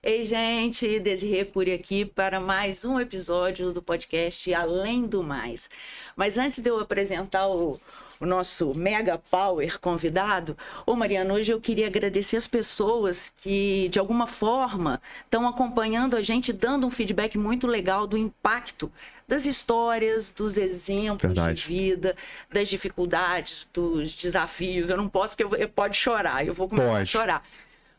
Ei, gente, Desirê Cury aqui para mais um episódio do podcast Além do Mais. Mas antes de eu apresentar o nosso Mega Power convidado, Mariana, hoje eu queria agradecer as pessoas que, de alguma forma, estão acompanhando a gente, dando um feedback muito legal do impacto das histórias, dos exemplos de vida, das dificuldades, dos desafios. Eu não posso, que eu pode chorar, eu vou começar a chorar.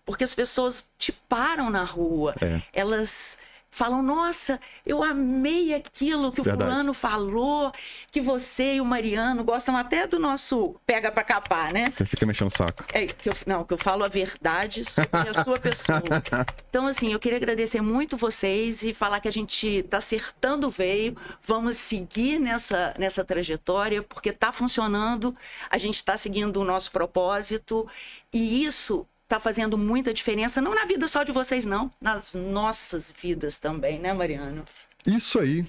Porque as pessoas te param na rua, elas falam, nossa, eu amei aquilo que o fulano falou, que você e o Mariano gostam até do nosso pega pra capar, né? Você fica mexendo o saco. Que eu falo a verdade sobre a sua pessoa. Então, assim, eu queria agradecer muito vocês e falar que a gente tá acertando o veio, vamos seguir nessa trajetória, porque tá funcionando, a gente tá seguindo o nosso propósito e isso está fazendo muita diferença, não na vida só de vocês, não, nas nossas vidas também, né, Mariano? Isso aí.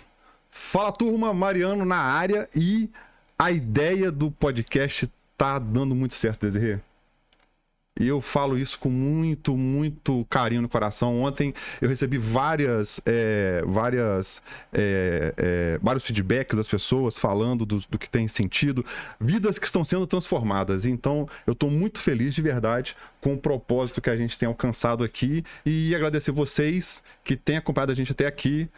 Fala, turma, Mariano na área, e a ideia do podcast tá dando muito certo, Desirê. E eu falo isso com muito, muito carinho no coração. Ontem eu recebi vários feedbacks das pessoas falando do que tem sentido, vidas que estão sendo transformadas. Então eu estou muito feliz de verdade com o propósito que a gente tem alcançado aqui e agradecer vocês que têm acompanhado a gente até aqui.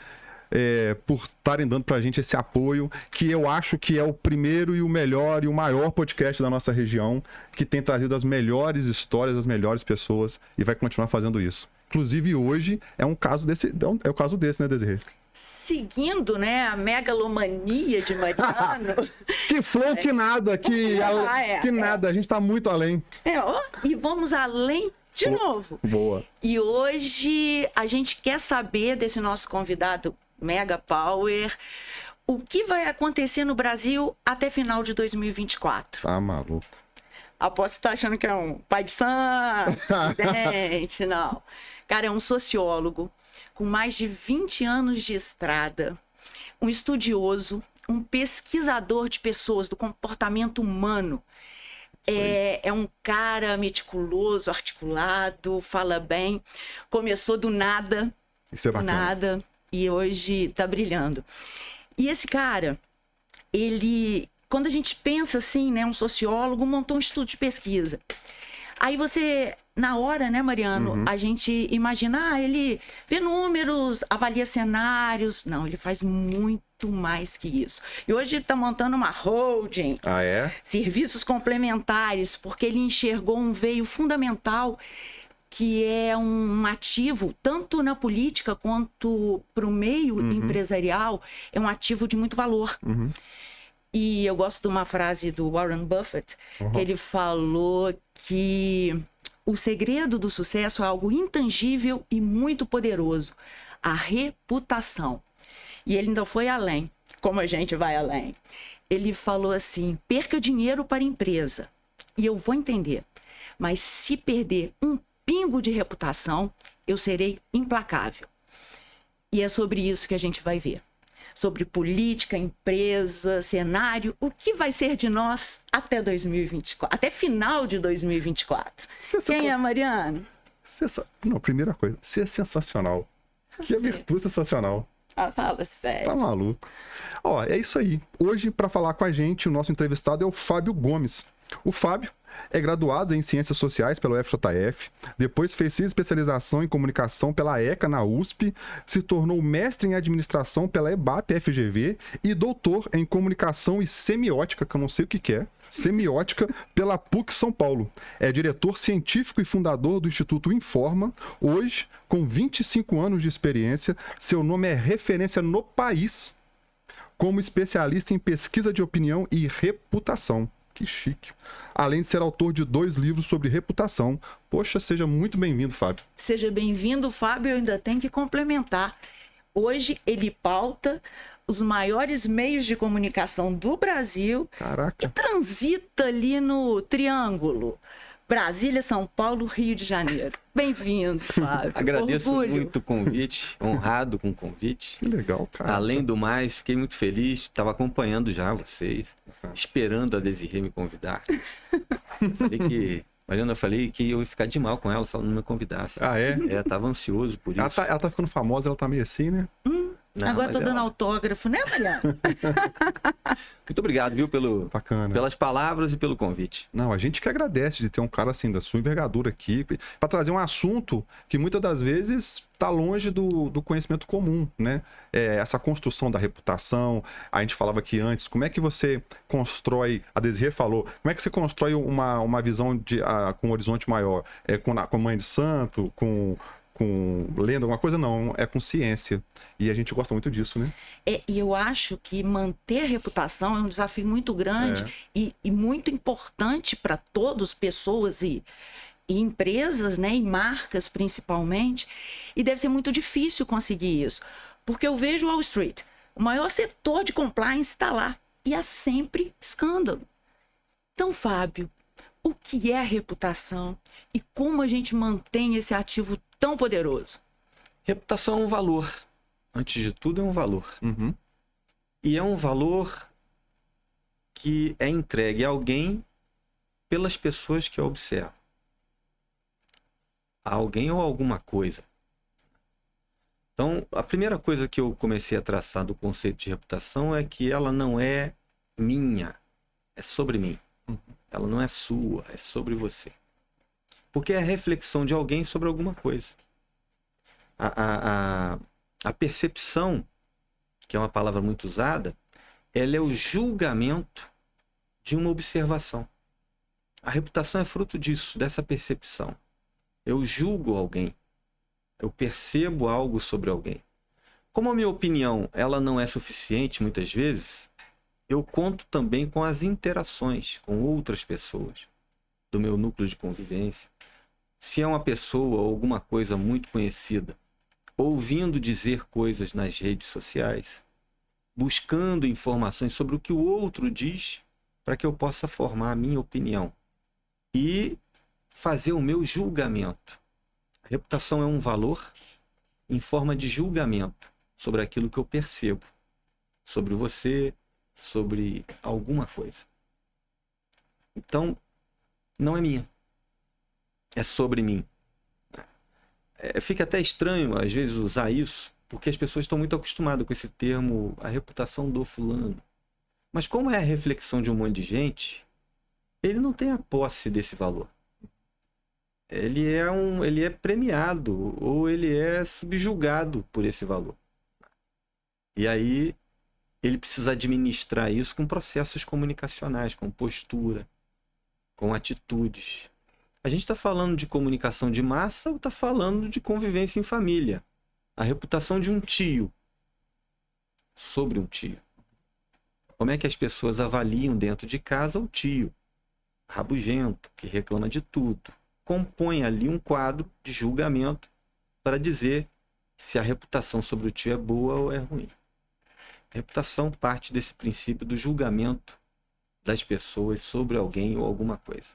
Por estarem dando pra gente esse apoio, que eu acho que é o primeiro e o melhor e o maior podcast da nossa região, que tem trazido as melhores histórias, as melhores pessoas, e vai continuar fazendo isso. Inclusive hoje é um caso desse, é o caso desse, né, Desirê? Seguindo, né, a megalomania de Mariano. Que flow, que nada, nada, a gente tá muito além. E vamos além de novo. Boa. E hoje a gente quer saber desse nosso convidado Mega Power, o que vai acontecer no Brasil até final de 2024. Tá maluco. Aposto que tá achando que é um pai de santo, gente, não. Cara, é um sociólogo com mais de 20 anos de estrada, um estudioso, um pesquisador de pessoas, do comportamento humano. É um cara meticuloso, articulado, fala bem. Começou do nada, nada, e hoje tá brilhando. E esse cara, ele, quando a gente pensa assim, né, um sociólogo montou um estudo de pesquisa. Aí você, na hora, né, Mariano, a gente imagina, ele vê números, avalia cenários. Não, ele faz muito mais que isso. E hoje está montando uma holding, serviços complementares, porque ele enxergou um veio fundamental, que é um ativo, tanto na política quanto para o meio empresarial, é um ativo de muito valor. E eu gosto de uma frase do Warren Buffett, que ele falou que o segredo do sucesso é algo intangível e muito poderoso, a reputação. E ele ainda foi além, como a gente vai além. Ele falou assim, perca dinheiro para a empresa, e eu vou entender, mas se perder um pingo de reputação, eu serei implacável. E é sobre isso que a gente vai ver. Sobre política, empresa, cenário, o que vai ser de nós até 2024, até final de 2024. Quem é, Mariano? Não, primeira coisa, você é sensacional. Que abertura sensacional. Fala sério. Tá maluco. É isso aí. Hoje, para falar com a gente, o nosso entrevistado é o Fábio Gomes. O Fábio é graduado em Ciências Sociais pela UFJF, depois fez especialização em Comunicação pela ECA na USP, se tornou mestre em Administração pela EBAP-FGV e doutor em Comunicação e Semiótica, que eu não sei o que é, Semiótica, pela PUC São Paulo. É diretor científico e fundador do Instituto Informa. Hoje, com 25 anos de experiência, seu nome é referência no país como especialista em pesquisa de opinião e reputação. Que chique. Além de ser autor de 2 livros sobre reputação. Poxa, seja muito bem-vindo, Fábio. Seja bem-vindo, Fábio. Eu ainda tenho que complementar. Hoje ele pauta os maiores meios de comunicação do Brasil. Caraca. E transita ali no triângulo Brasília, São Paulo, Rio de Janeiro. Bem-vindo, Flávio. Agradeço Orgulho. muito o convite, honrado com o convite. Que legal, cara. Além do mais, fiquei muito feliz, estava acompanhando já vocês, esperando a Desirê me convidar. Mariana, eu falei que eu ia ficar de mal com ela se ela não me convidasse. Ah, é? Tava ansioso por isso. Ela tá ficando famosa, ela tá meio assim, né? Não, Agora mas tô dando autógrafo, né, Mariana? Muito obrigado, viu, Bacana. pelas palavras e pelo convite. Não, a gente que agradece de ter um cara assim, da sua envergadura aqui, para trazer um assunto que muitas das vezes está longe do conhecimento comum, né? Essa construção da reputação, a gente falava aqui antes, como é que você constrói, a Desirê falou, como é que você constrói uma visão com um horizonte maior? Com mãe de santo, com lenda, alguma coisa? Não, é com ciência. E a gente gosta muito disso, né? E eu acho que manter a reputação é um desafio muito grande e muito importante para todos, pessoas e empresas, né, e marcas principalmente. E deve ser muito difícil conseguir isso. Porque eu vejo Wall Street, o maior setor de compliance está lá. E há sempre escândalo. Então, Fábio, o que é a reputação e como a gente mantém esse ativo tão poderoso? Reputação é um valor. Antes de tudo, é um valor. Uhum. E é um valor que é entregue a alguém pelas pessoas que a observam. A alguém ou alguma coisa. Então, a primeira coisa que eu comecei a traçar do conceito de reputação é que ela não é minha, é sobre mim. Ela não é sua, é sobre você. Porque é a reflexão de alguém sobre alguma coisa. A percepção, que é uma palavra muito usada, ela é o julgamento de uma observação. A reputação é fruto disso, dessa percepção. Eu julgo alguém. Eu percebo algo sobre alguém. Como a minha opinião ela não é suficiente muitas vezes, eu conto também com as interações com outras pessoas do meu núcleo de convivência. Se é uma pessoa ou alguma coisa muito conhecida, ouvindo dizer coisas nas redes sociais, buscando informações sobre o que o outro diz, para que eu possa formar a minha opinião e fazer o meu julgamento. A reputação é um valor em forma de julgamento sobre aquilo que eu percebo, sobre você, sobre alguma coisa. Então, não é minha. É sobre mim. Fica até estranho, às vezes, usar isso, porque as pessoas estão muito acostumadas com esse termo, a reputação do fulano. Mas como é a reflexão de um monte de gente, ele não tem a posse desse valor. Ele é premiado, ou ele é subjugado por esse valor. E aí, ele precisa administrar isso com processos comunicacionais, com postura, com atitudes. A gente está falando de comunicação de massa ou está falando de convivência em família? A reputação de um tio sobre um tio. Como é que as pessoas avaliam dentro de casa o tio? Rabugento, que reclama de tudo. Compõe ali um quadro de julgamento para dizer se a reputação sobre o tio é boa ou é ruim. A reputação parte desse princípio do julgamento das pessoas sobre alguém ou alguma coisa.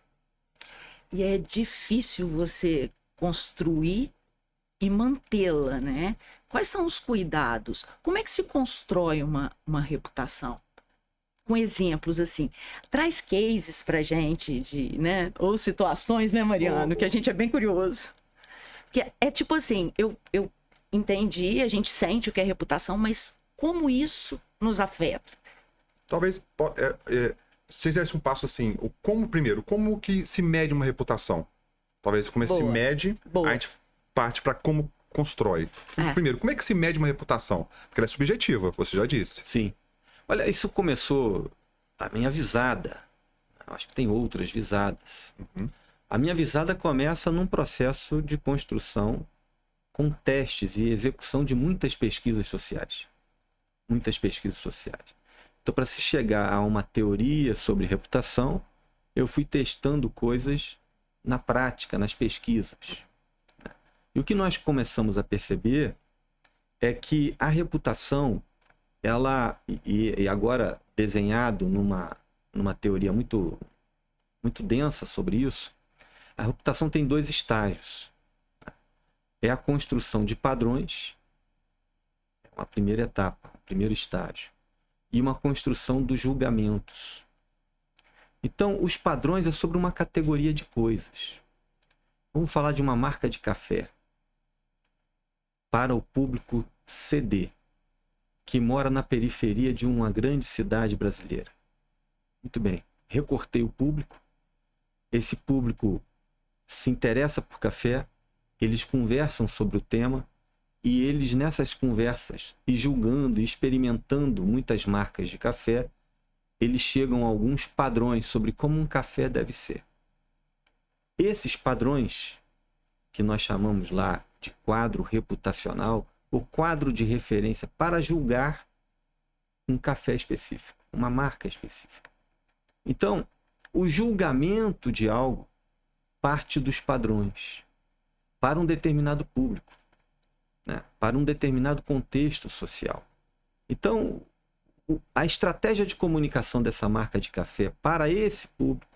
E é difícil você construir e mantê-la, né? Quais são os cuidados? Como é que se constrói uma reputação? Com exemplos assim. Traz cases pra gente né? Ou situações, né, Mariano? Que a gente é bem curioso. Porque é tipo assim, eu entendi, a gente sente o que é reputação, mas como isso nos afeta? Talvez se fizesse um passo assim, como que se mede uma reputação? Talvez como se mede, a gente parte para como constrói. Primeiro, como é que se mede uma reputação? Porque ela é subjetiva, você já disse. Sim. Olha, isso começou a minha visada. Acho que tem outras visadas. Uhum. A minha visada começa num processo de construção com testes e execução de muitas pesquisas sociais. Muitas pesquisas sociais. Então, para se chegar a uma teoria sobre reputação, eu fui testando coisas na prática, nas pesquisas. E o que nós começamos a perceber é que a reputação, ela, e agora desenhado numa teoria muito, muito densa sobre isso, A reputação tem 2 estágios. É a construção de padrões, uma primeira etapa, um primeiro estágio, e uma construção dos julgamentos. Então, os padrões é sobre uma categoria de coisas. Vamos falar de uma marca de café para o público CD, que mora na periferia de uma grande cidade brasileira. Muito bem, recortei o público. Esse público se interessa por café, eles conversam sobre o tema e eles, nessas conversas, e julgando e experimentando muitas marcas de café, eles chegam a alguns padrões sobre como um café deve ser. Esses padrões, que nós chamamos lá de quadro reputacional, ou quadro de referência para julgar um café específico, uma marca específica. Então, o julgamento de algo parte dos padrões para um determinado público, né? Para um determinado contexto social. Então, a estratégia de comunicação dessa marca de café para esse público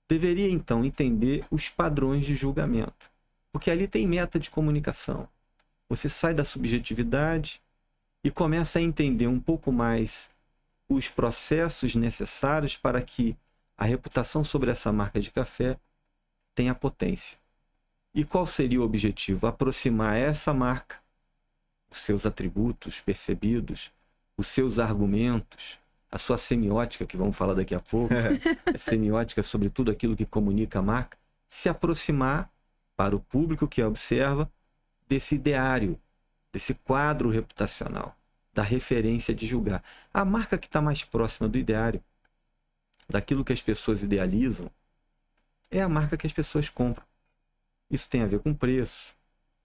deveria, então, entender os padrões de julgamento. Porque ali tem meta de comunicação. Você sai da subjetividade e começa a entender um pouco mais os processos necessários para que a reputação sobre essa marca de café tenha potência. E qual seria o objetivo? Aproximar essa marca, os seus atributos percebidos, os seus argumentos, a sua semiótica, que vamos falar daqui a pouco, a semiótica sobre tudo aquilo que comunica a marca, se aproximar para o público que a observa desse ideário, desse quadro reputacional, da referência de julgar. A marca que está mais próxima do ideário, daquilo que as pessoas idealizam, é a marca que as pessoas compram. Isso tem a ver com preço,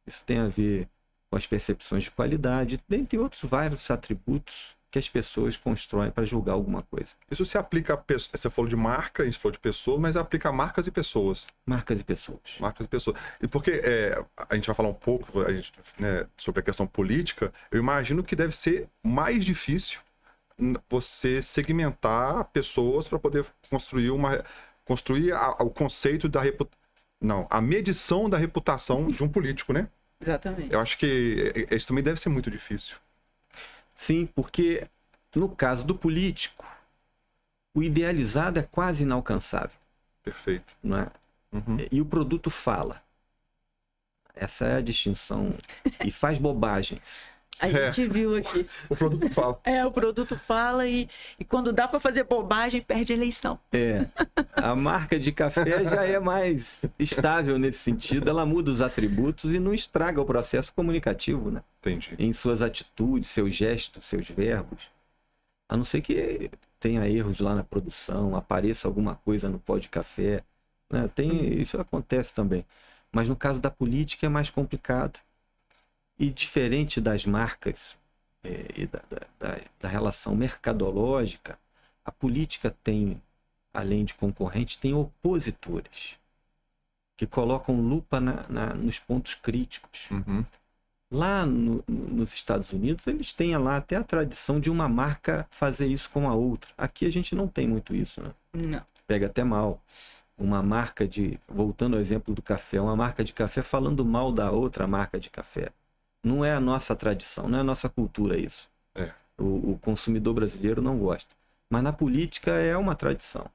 isso tem a ver com as percepções de qualidade, dentre outros vários atributos que as pessoas constroem para julgar alguma coisa. Isso se aplica a pessoas. Você falou de marca, a gente falou de pessoas, mas aplica a marcas e pessoas. Marcas e pessoas. Marcas e pessoas. E porque a gente vai falar um pouco sobre a questão política, eu imagino que deve ser mais difícil você segmentar pessoas para poder construir o conceito da a medição da reputação de um político, né? Exatamente. Eu acho que isso também deve ser muito difícil. Sim, porque no caso do político, o idealizado é quase inalcançável. Perfeito. Não é? E o produto fala. Essa é a distinção. E faz bobagens. A gente viu aqui. O produto fala. O produto fala e quando dá para fazer bobagem, perde a eleição. A marca de café já é mais estável nesse sentido. Ela muda os atributos e não estraga o processo comunicativo, né? Entendi. Em suas atitudes, seus gestos, seus verbos. A não ser que tenha erros lá na produção, apareça alguma coisa no pó de café, né? Isso acontece também. Mas no caso da política é mais complicado. E diferente das marcas e da relação mercadológica, a política tem, além de concorrentes, tem opositores que colocam lupa nos pontos críticos. Lá nos Estados Unidos, eles têm lá até a tradição de uma marca fazer isso com a outra. Aqui a gente não tem muito isso, né? Não. Pega até mal. Uma marca voltando ao exemplo do café, uma marca de café falando mal da outra marca de café. Não é a nossa tradição, não é a nossa cultura isso. O consumidor brasileiro não gosta. Mas na política é uma tradição.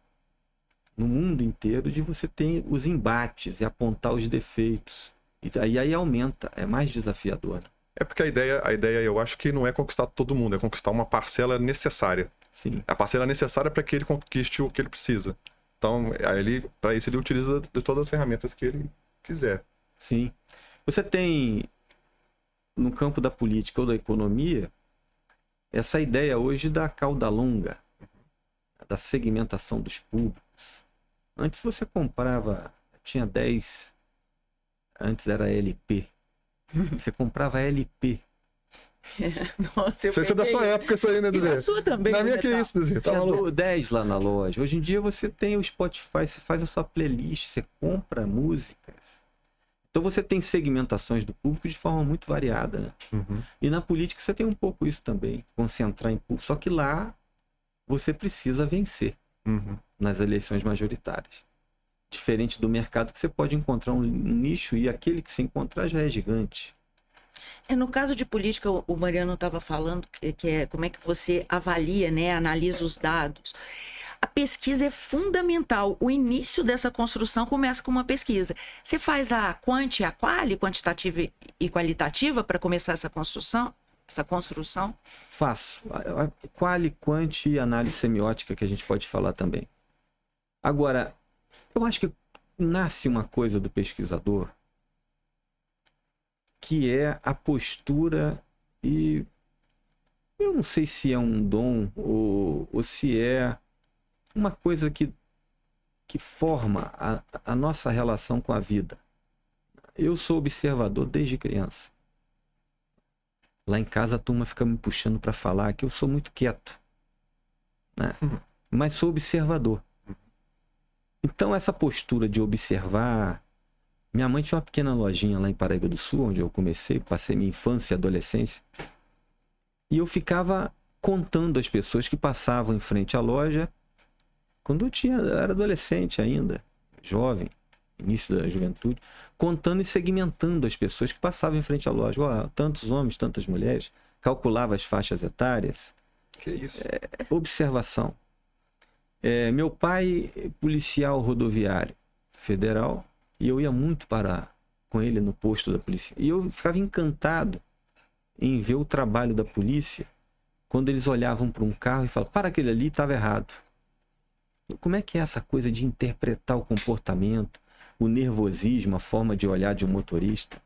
No mundo inteiro de você ter os embates e apontar os defeitos. E aí aumenta, é mais desafiador. Né? É porque a ideia eu acho que não é conquistar todo mundo, é conquistar uma parcela necessária. Sim. A parcela necessária para que ele conquiste o que ele precisa. Então, para isso ele utiliza de todas as ferramentas que ele quiser. Sim. Você tem no campo da política ou da economia, essa ideia hoje da cauda longa, da segmentação dos públicos. Antes você comprava, tinha 10, antes era LP. Você comprava LP. Nossa, eu Isso é da sua época, isso aí, né, Dezê? E na sua também. Na minha que é isso, Dezê. Tá Tinha 10 lá na loja. Hoje em dia você tem o Spotify, você faz a sua playlist, você compra músicas. Então você tem segmentações do público de forma muito variada, né? E na política você tem um pouco isso também, concentrar em público. Só que lá você precisa vencer nas eleições majoritárias. diferente do mercado, que você pode encontrar um nicho e aquele que se encontrar já é gigante. No caso de política, o Mariano estava falando que é como é que você avalia, né, analisa os dados. A pesquisa é fundamental. O início dessa construção começa com uma pesquisa. Você faz a quanti, a quali, quantitativa e qualitativa para começar essa construção? Faço. A quali, quanti e análise semiótica que a gente pode falar também. Agora, eu acho que nasce uma coisa do pesquisador que é a postura, e eu não sei se é um dom ou se é uma coisa que forma a nossa relação com a vida. Eu sou observador desde criança. Lá em casa a turma fica me puxando para falar que eu sou muito quieto, né? Mas sou observador. Então essa postura de observar... Minha mãe tinha uma pequena lojinha lá em Paraíba do Sul, onde eu passei minha infância e adolescência. E eu ficava contando as pessoas que passavam em frente à loja quando eu era adolescente ainda, jovem, início da juventude, contando e segmentando as pessoas que passavam em frente à loja. Tantos homens, tantas mulheres, calculava as faixas etárias. Que isso? Observação. Meu pai, policial rodoviário federal, e eu ia muito com ele no posto da polícia. E eu ficava encantado em ver o trabalho da polícia quando eles olhavam para um carro e falavam, para, aquele ali estava errado. Como é que é essa coisa de interpretar o comportamento, o nervosismo, a forma de olhar de um motorista?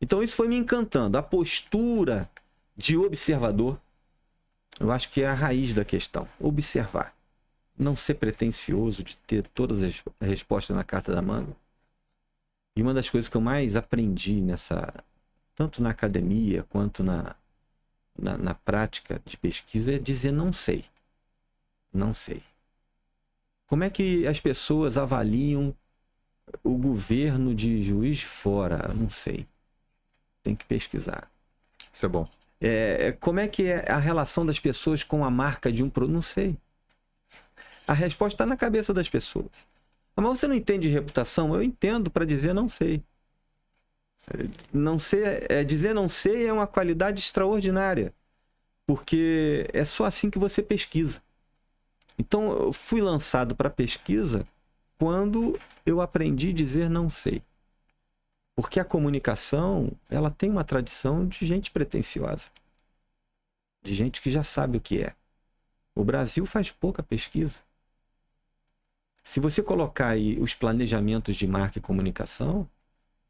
Então isso foi me encantando. A postura de observador, eu acho que é a raiz da questão. Observar. Não ser pretensioso de ter todas as respostas na carta da manga. E uma das coisas que eu mais aprendi tanto na academia quanto na prática de pesquisa, é dizer não sei. Não sei. Como é que as pessoas avaliam o governo de Juiz de Fora? Não sei. Tem que pesquisar. Isso é bom. Como é que é a relação das pessoas com a marca de um produto? Não sei. A resposta está na cabeça das pessoas. Mas você não entende reputação? Eu entendo para dizer não sei. Não sei, dizer não sei é uma qualidade extraordinária, porque é só assim que você pesquisa. Então, eu fui lançado para pesquisa quando eu aprendi a dizer não sei. Porque a comunicação, ela tem uma tradição de gente pretensiosa, de gente que já sabe o que é. O Brasil faz pouca pesquisa. Se você colocar aí os planejamentos de marca e comunicação,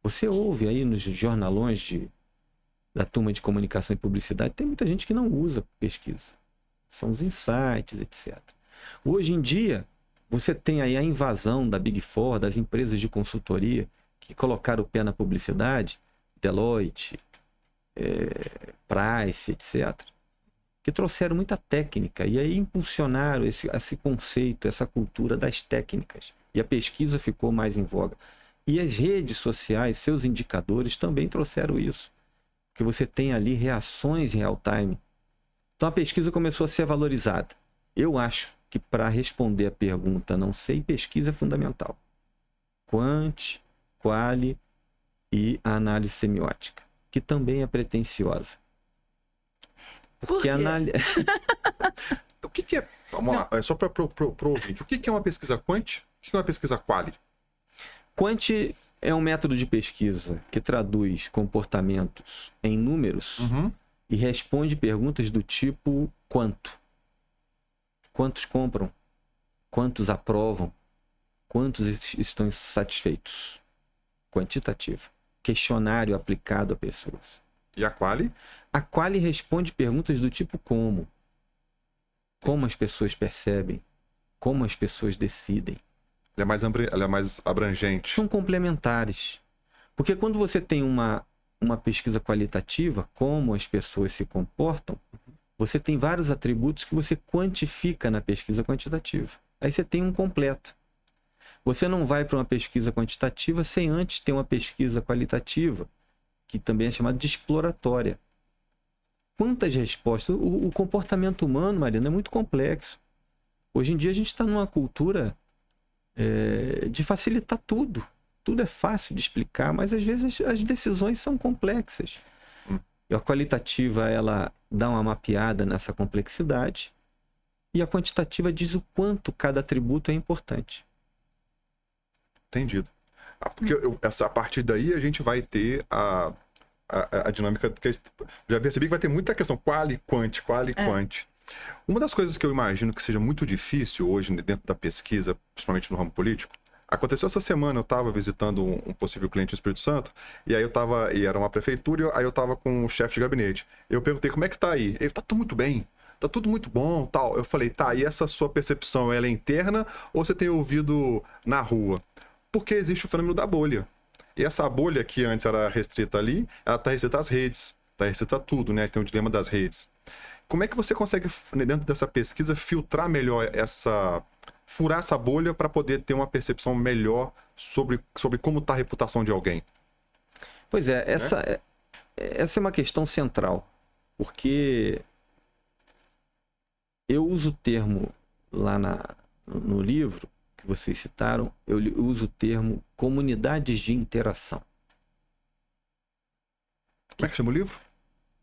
você ouve aí nos jornalões da turma de comunicação e publicidade, tem muita gente que não usa pesquisa. São os insights, etc. Hoje em dia, você tem aí a invasão da Big Four, das empresas de consultoria que colocaram o pé na publicidade, Deloitte, Price, etc., que trouxeram muita técnica e aí impulsionaram esse conceito, essa cultura das técnicas. E a pesquisa ficou mais em voga. E as redes sociais, seus indicadores também trouxeram isso. Que você tem ali reações em real time. Então a pesquisa começou a ser valorizada. Eu acho que para responder a pergunta não sei, pesquisa é fundamental. Quant, quali e a análise semiótica, que também é pretensiosa. Porque O que é... Vamos lá, só para o ouvinte. O que é uma pesquisa quant? O que é uma pesquisa quali? Quant é um método de pesquisa que traduz comportamentos em números e responde perguntas do tipo quanto. Quantos compram? Quantos aprovam? Quantos estão satisfeitos? Quantitativa. Questionário aplicado a pessoas. E a quali? A quali responde perguntas do tipo como. Como as pessoas percebem. Como as pessoas decidem. Ela é mais abrangente. São complementares. Porque quando você tem uma pesquisa qualitativa, como as pessoas se comportam, você tem vários atributos que você quantifica na pesquisa quantitativa. Aí você tem um completo. Você não vai para uma pesquisa quantitativa sem antes ter uma pesquisa qualitativa, que também é chamada de exploratória. Quantas respostas? O comportamento humano, Mariana, é muito complexo. Hoje em dia a gente está numa cultura de facilitar tudo. Tudo é fácil de explicar, mas às vezes as decisões são complexas. E a qualitativa, ela dá uma mapeada nessa complexidade, e a quantitativa diz o quanto cada atributo é importante. Entendido. Porque a partir daí a gente vai ter a dinâmica, porque já percebi que vai ter muita questão quali, quant. Uma das coisas que eu imagino que seja muito difícil hoje dentro da pesquisa, principalmente no ramo político, aconteceu essa semana, eu estava visitando um possível cliente do Espírito Santo, e aí e era uma prefeitura, aí eu estava com o chefe de gabinete. Eu perguntei, como é que tá aí? Ele, tá tudo muito bem, tá tudo muito bom, tal. Eu falei, tá, e essa sua percepção, ela é interna ou você tem ouvido na rua? Porque existe o fenômeno da bolha. E essa bolha que antes era restrita ali, ela está restrita às redes, está restrita a tudo, né? Tem o dilema das redes. Como é que você consegue, dentro dessa pesquisa, filtrar melhor furar essa bolha para poder ter uma percepção melhor sobre como está a reputação de alguém? Pois é, essa é uma questão central, porque eu uso o termo lá no livro que vocês citaram, eu uso o termo comunidades de interação. Como é que chama o livro?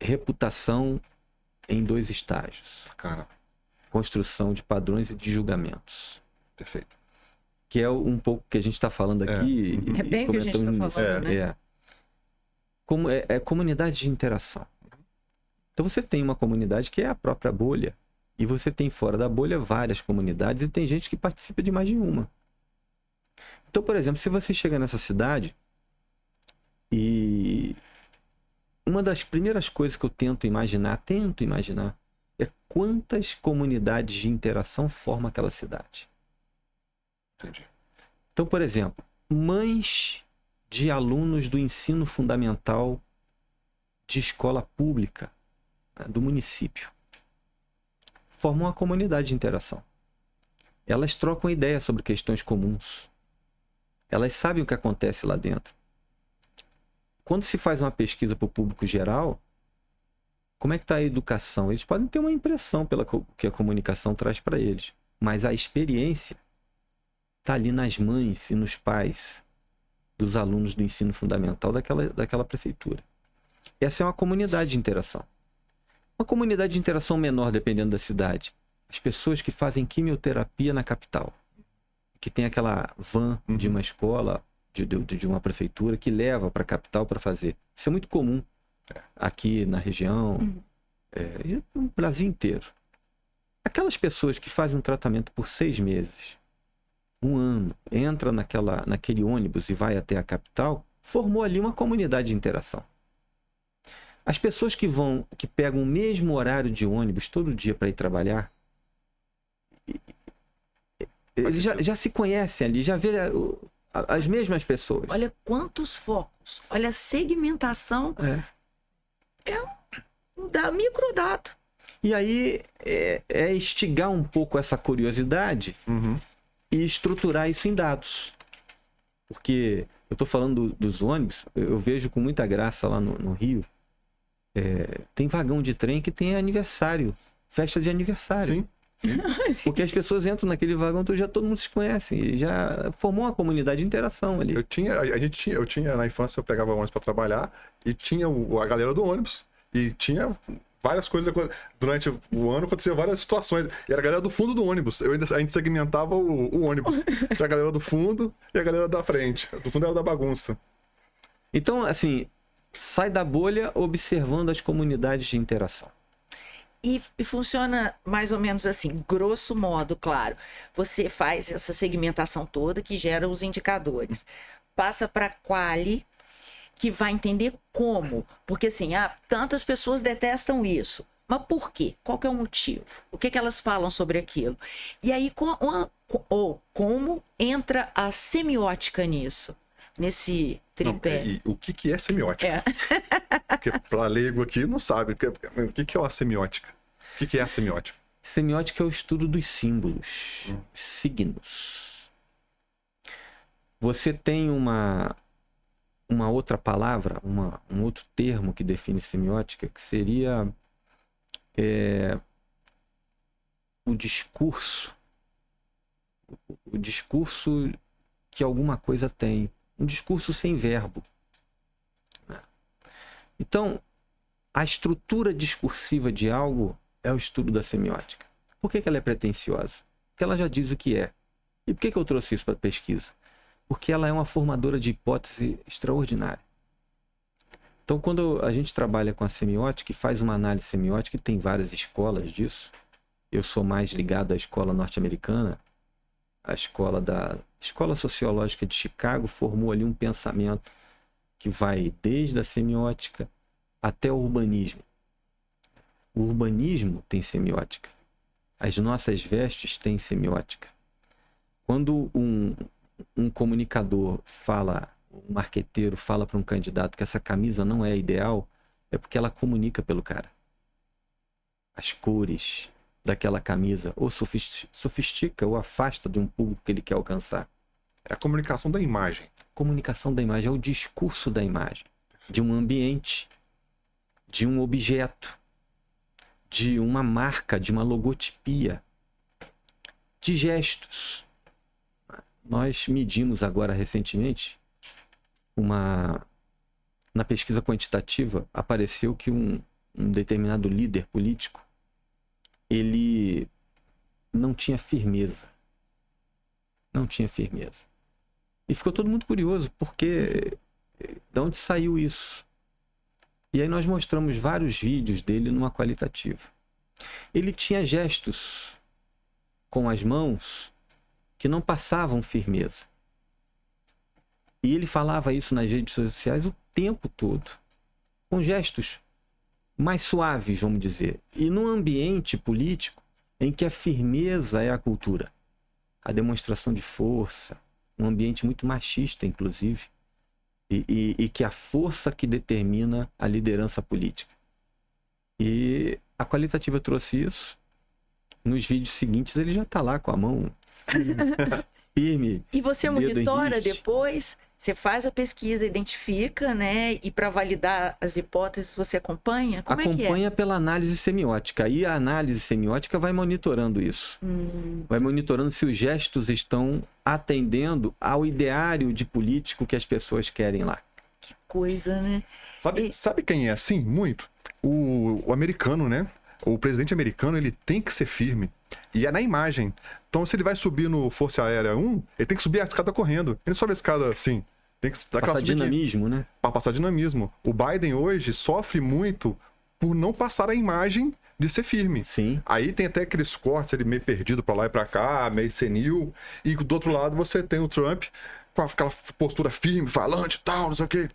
Reputação em 2 estágios. Bacana. Construção de padrões e de julgamentos. Perfeito. Que é um pouco que a gente está falando aqui. É bem o que a gente está falando, né? É comunidade de interação. Então você tem uma comunidade que é a própria bolha. E você tem fora da bolha várias comunidades e tem gente que participa de mais de uma. Então, por exemplo, se você chega nessa cidade e uma das primeiras coisas que eu tento imaginar, é quantas comunidades de interação forma aquela cidade. Entendi. Então, por exemplo, mães de alunos do ensino fundamental de escola pública, né, do município, formam uma comunidade de interação. Elas trocam ideias sobre questões comuns. Elas sabem o que acontece lá dentro. Quando se faz uma pesquisa para o público geral, como é que está a educação? Eles podem ter uma impressão pela que a comunicação traz para eles, mas a experiência está ali nas mães e nos pais dos alunos do ensino fundamental daquela prefeitura. Essa é uma comunidade de interação. Uma comunidade de interação menor, dependendo da cidade. As pessoas que fazem quimioterapia na capital. Que tem aquela van de uma escola, de uma prefeitura, que leva para a capital para fazer. Isso é muito comum aqui na região, e no Brasil inteiro. Aquelas pessoas que fazem um tratamento por 6 meses, 1 ano, entra naquele ônibus e vai até a capital, formou ali uma comunidade de interação. As pessoas que pegam o mesmo horário de ônibus todo dia para ir trabalhar, eles já se conhecem ali, já vê as mesmas pessoas. Olha quantos focos, olha a segmentação. É um microdado. E aí é instigar um pouco essa curiosidade e estruturar isso em dados. Porque eu estou falando dos ônibus, eu vejo com muita graça lá no Rio, tem vagão de trem que tem aniversário, festa de aniversário. Sim. Porque as pessoas entram naquele vagão, então já todo mundo se conhece, e já formou uma comunidade de interação ali. Eu tinha na infância, eu pegava ônibus para trabalhar e tinha a galera do ônibus e tinha várias coisas durante o ano, acontecia várias situações. E era a galera do fundo do ônibus. A gente segmentava o ônibus. Tinha a galera do fundo e a galera da frente. Do fundo era da bagunça. Então, assim, sai da bolha observando as comunidades de interação. E funciona mais ou menos assim, grosso modo, claro. Você faz essa segmentação toda que gera os indicadores. Passa para a quali, que vai entender como. Porque assim, tantas pessoas detestam isso. Mas por quê? Qual que é o motivo? O que elas falam sobre aquilo? E aí, como entra a semiótica nisso? Nesse tripé. E o que é semiótica? Porque para leigo aqui não sabe. O que é uma semiótica? O que é a semiótica? Semiótica é o estudo dos símbolos, signos. Você tem uma outra palavra, um outro termo que define semiótica, que seria o discurso o discurso que alguma coisa tem. Um discurso sem verbo. Então, a estrutura discursiva de algo é o estudo da semiótica. Por que ela é pretensiosa? Porque ela já diz o que é. E por que eu trouxe isso para a pesquisa? Porque ela é uma formadora de hipótese extraordinária. Então, quando a gente trabalha com a semiótica e faz uma análise semiótica, e tem várias escolas disso, eu sou mais ligado à escola norte-americana, a escola sociológica de Chicago formou ali um pensamento que vai desde a semiótica até o urbanismo. O urbanismo tem semiótica. As nossas vestes têm semiótica. Quando um comunicador fala, um marqueteiro fala para um candidato que essa camisa não é ideal, é porque ela comunica pelo cara. As cores daquela camisa ou sofistica ou afasta de um público que ele quer alcançar. É a comunicação da imagem. Comunicação da imagem é o discurso da imagem, de um ambiente, de um objeto, de uma marca, de uma logotipia, de gestos. Nós medimos agora recentemente, na pesquisa quantitativa, apareceu que um determinado líder político, ele não tinha firmeza. Não tinha firmeza. E ficou todo mundo curioso, porque de onde saiu isso? E aí nós mostramos vários vídeos dele numa qualitativa. Ele tinha gestos com as mãos que não passavam firmeza. E ele falava isso nas redes sociais o tempo todo, com gestos mais suaves, vamos dizer. E num ambiente político em que a firmeza é a cultura, a demonstração de força, um ambiente muito machista, inclusive, e que a força que determina a liderança política. E a qualitativa trouxe isso. Nos vídeos seguintes ele já está lá com a mão firme. E você monitora depois? Você faz a pesquisa, identifica, né? E para validar as hipóteses você acompanha? Como acompanha pela análise semiótica. E a análise semiótica vai monitorando isso. Vai monitorando se os gestos estão atendendo ao ideário de político que as pessoas querem lá. Que coisa, né? Sabe quem é assim? Muito? O americano, né? O presidente americano, ele tem que ser firme. E é na imagem. Então, se ele vai subir no Força Aérea 1, ele tem que subir a escada correndo. Ele não sobe a escada assim. Tem que dar passar dinamismo, né? Para passar dinamismo. O Biden hoje sofre muito por não passar a imagem de ser firme. Sim. Aí tem até aqueles cortes, ele meio perdido para lá e para cá, meio senil. E do outro lado você tem o Trump com aquela postura firme, falante e tal, não sei o quê.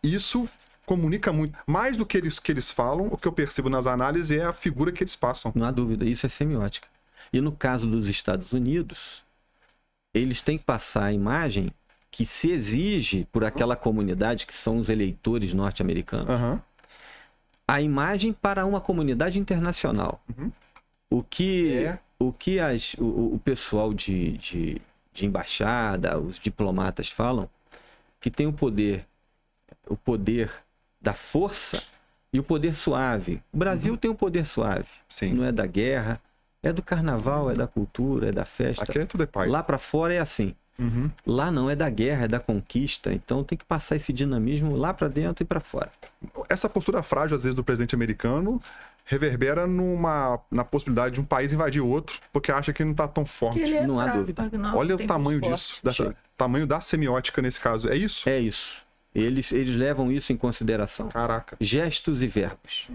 Isso comunica muito. Mais do que eles falam, o que eu percebo nas análises é a figura que eles passam. Não há dúvida, isso é semiótica. E no caso dos Estados Unidos, eles têm que passar a imagem que se exige por aquela comunidade, que são os eleitores norte-americanos. A imagem para uma comunidade internacional. O que o pessoal de embaixada, os diplomatas falam, que tem o poder da força e o poder suave. O Brasil tem um poder suave. Sim. Não é da guerra, é do carnaval, é da cultura, é da festa. Aqui é tudo paz. Lá para fora é assim. Lá não, é da guerra, é da conquista. Então tem que passar esse dinamismo lá para dentro e para fora. Essa postura frágil, às vezes, do presidente americano reverbera na possibilidade de um país invadir outro, porque acha que não está tão forte. Não há dúvida. Olha o tamanho disso, tamanho da semiótica nesse caso. É isso? É isso. Eles levam isso em consideração. Caraca. Gestos e verbos.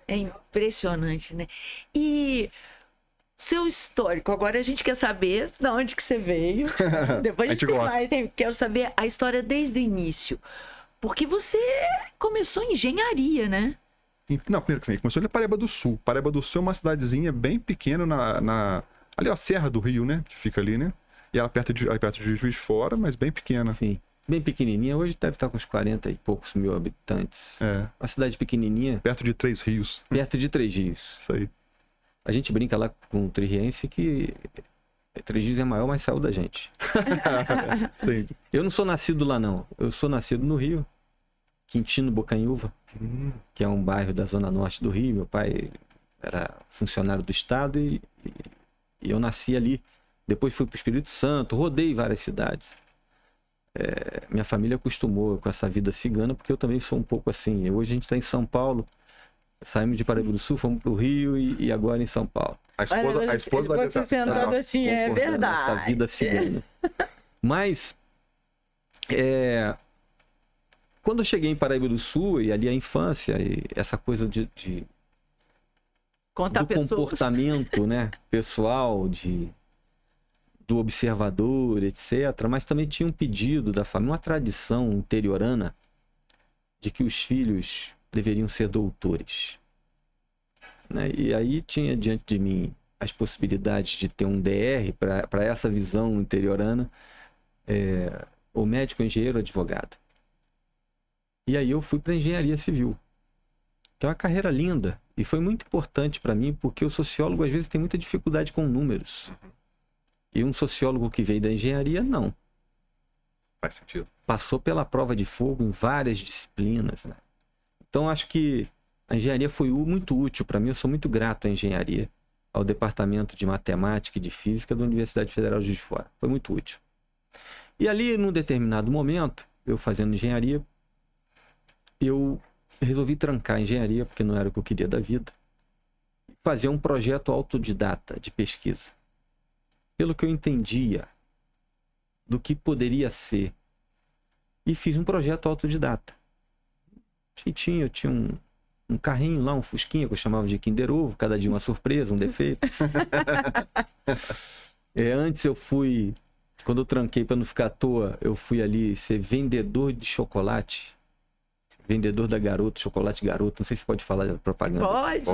É impressionante, né? E seu histórico, agora a gente quer saber de onde que você veio. Depois a gente quero saber a história desde o início. Porque você começou em engenharia, né? Não, primeiro que começou em Paraíba do Sul. Paraíba do Sul é uma cidadezinha bem pequena ali, ó, a Serra do Rio, né? Que fica ali, né? E ela perto de Juiz de Fora, mas bem pequena. Sim. Bem pequenininha. Hoje deve estar com uns 40 e poucos mil habitantes. É. Uma cidade pequenininha. Perto de 3 rios. Perto de 3 rios. Isso aí. A gente brinca lá com o tririense que 3 rios é maior, mas saiu da gente. Eu não sou nascido lá, não. Eu sou nascido no Rio. Quintino Bocanhuva, que é um bairro da zona norte do Rio. Meu pai era funcionário do Estado e eu nasci ali Depois fui para o Espírito Santo, rodei várias cidades. Minha família acostumou com essa vida cigana, porque eu também sou um pouco assim. Hoje a gente está em São Paulo, saímos de Paraíba do Sul, fomos para o Rio e agora em São Paulo. A esposa vai você sentado assim, é verdade. Essa vida cigana. Mas, quando eu cheguei em Paraíba do Sul, e ali a infância, e essa coisa do comportamento, né, pessoal, do observador, etc. Mas também tinha um pedido da família, uma tradição interiorana de que os filhos deveriam ser doutores. Né? E aí tinha diante de mim as possibilidades de ter um DR para essa visão interiorana, o médico, engenheiro, advogado. E aí eu fui para engenharia civil, que é uma carreira linda e foi muito importante para mim, porque o sociólogo às vezes tem muita dificuldade com números. E um sociólogo que veio da engenharia, não. Faz sentido. Passou pela prova de fogo em várias disciplinas, né? Então acho que a engenharia foi muito útil para mim. Eu sou muito grato à engenharia, ao departamento de matemática e de física da Universidade Federal de Juiz de Fora. Foi muito útil. E ali, num determinado momento, eu fazendo engenharia, eu resolvi trancar a engenharia, porque não era o que eu queria da vida, fazer um projeto autodidata de pesquisa. Pelo que eu entendia do que poderia ser. E fiz um projeto autodidata. Jeitinho, eu tinha um carrinho lá, um fusquinha, que eu chamava de Kinder Ovo, cada dia uma surpresa, um defeito. Antes eu fui, quando eu tranquei para não ficar à toa, eu fui ali ser vendedor de chocolate. Vendedor da Garoto, chocolate Garoto. Não sei se pode falar de propaganda. Pode.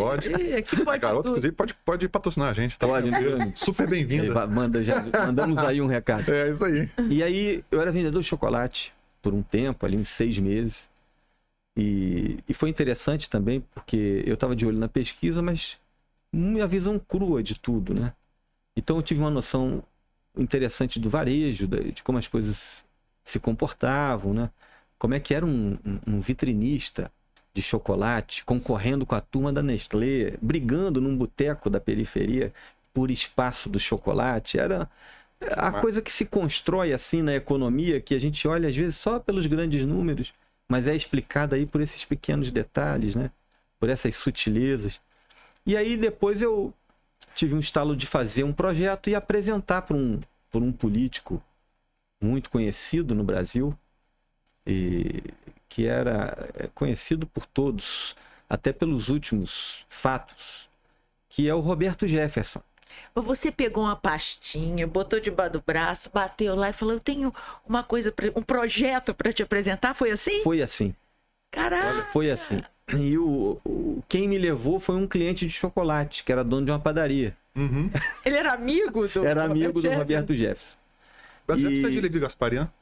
Aqui pode. Garoto, inclusive, pode patrocinar a gente. Tá? Pode, super bem-vindo. Mandamos aí um recado. É isso aí. E aí, eu era vendedor de chocolate por um tempo, ali uns 6 meses. E foi interessante também, porque eu estava de olho na pesquisa, mas uma visão crua de tudo, né? Então eu tive uma noção interessante do varejo, de como as coisas se comportavam, né? Como é que era um vitrinista de chocolate concorrendo com a turma da Nestlé, brigando num boteco da periferia por espaço do chocolate. Era a coisa que se constrói assim na economia, que a gente olha às vezes só pelos grandes números, mas é explicada aí por esses pequenos detalhes, né? Por essas sutilezas. E aí depois eu tive um estalo de fazer um projeto e apresentar por um político muito conhecido no Brasil, e que era conhecido por todos, até pelos últimos fatos, que é o Roberto Jefferson. Você pegou uma pastinha, botou debaixo do braço, bateu lá e falou: eu tenho um projeto para te apresentar. Foi assim? Foi assim. Caraca! Foi assim. E quem me levou foi um cliente de chocolate, que era dono de uma padaria. Uhum. Ele era amigo do Era amigo do Roberto Jefferson. Mas Jefferson é de Levi Gasparian?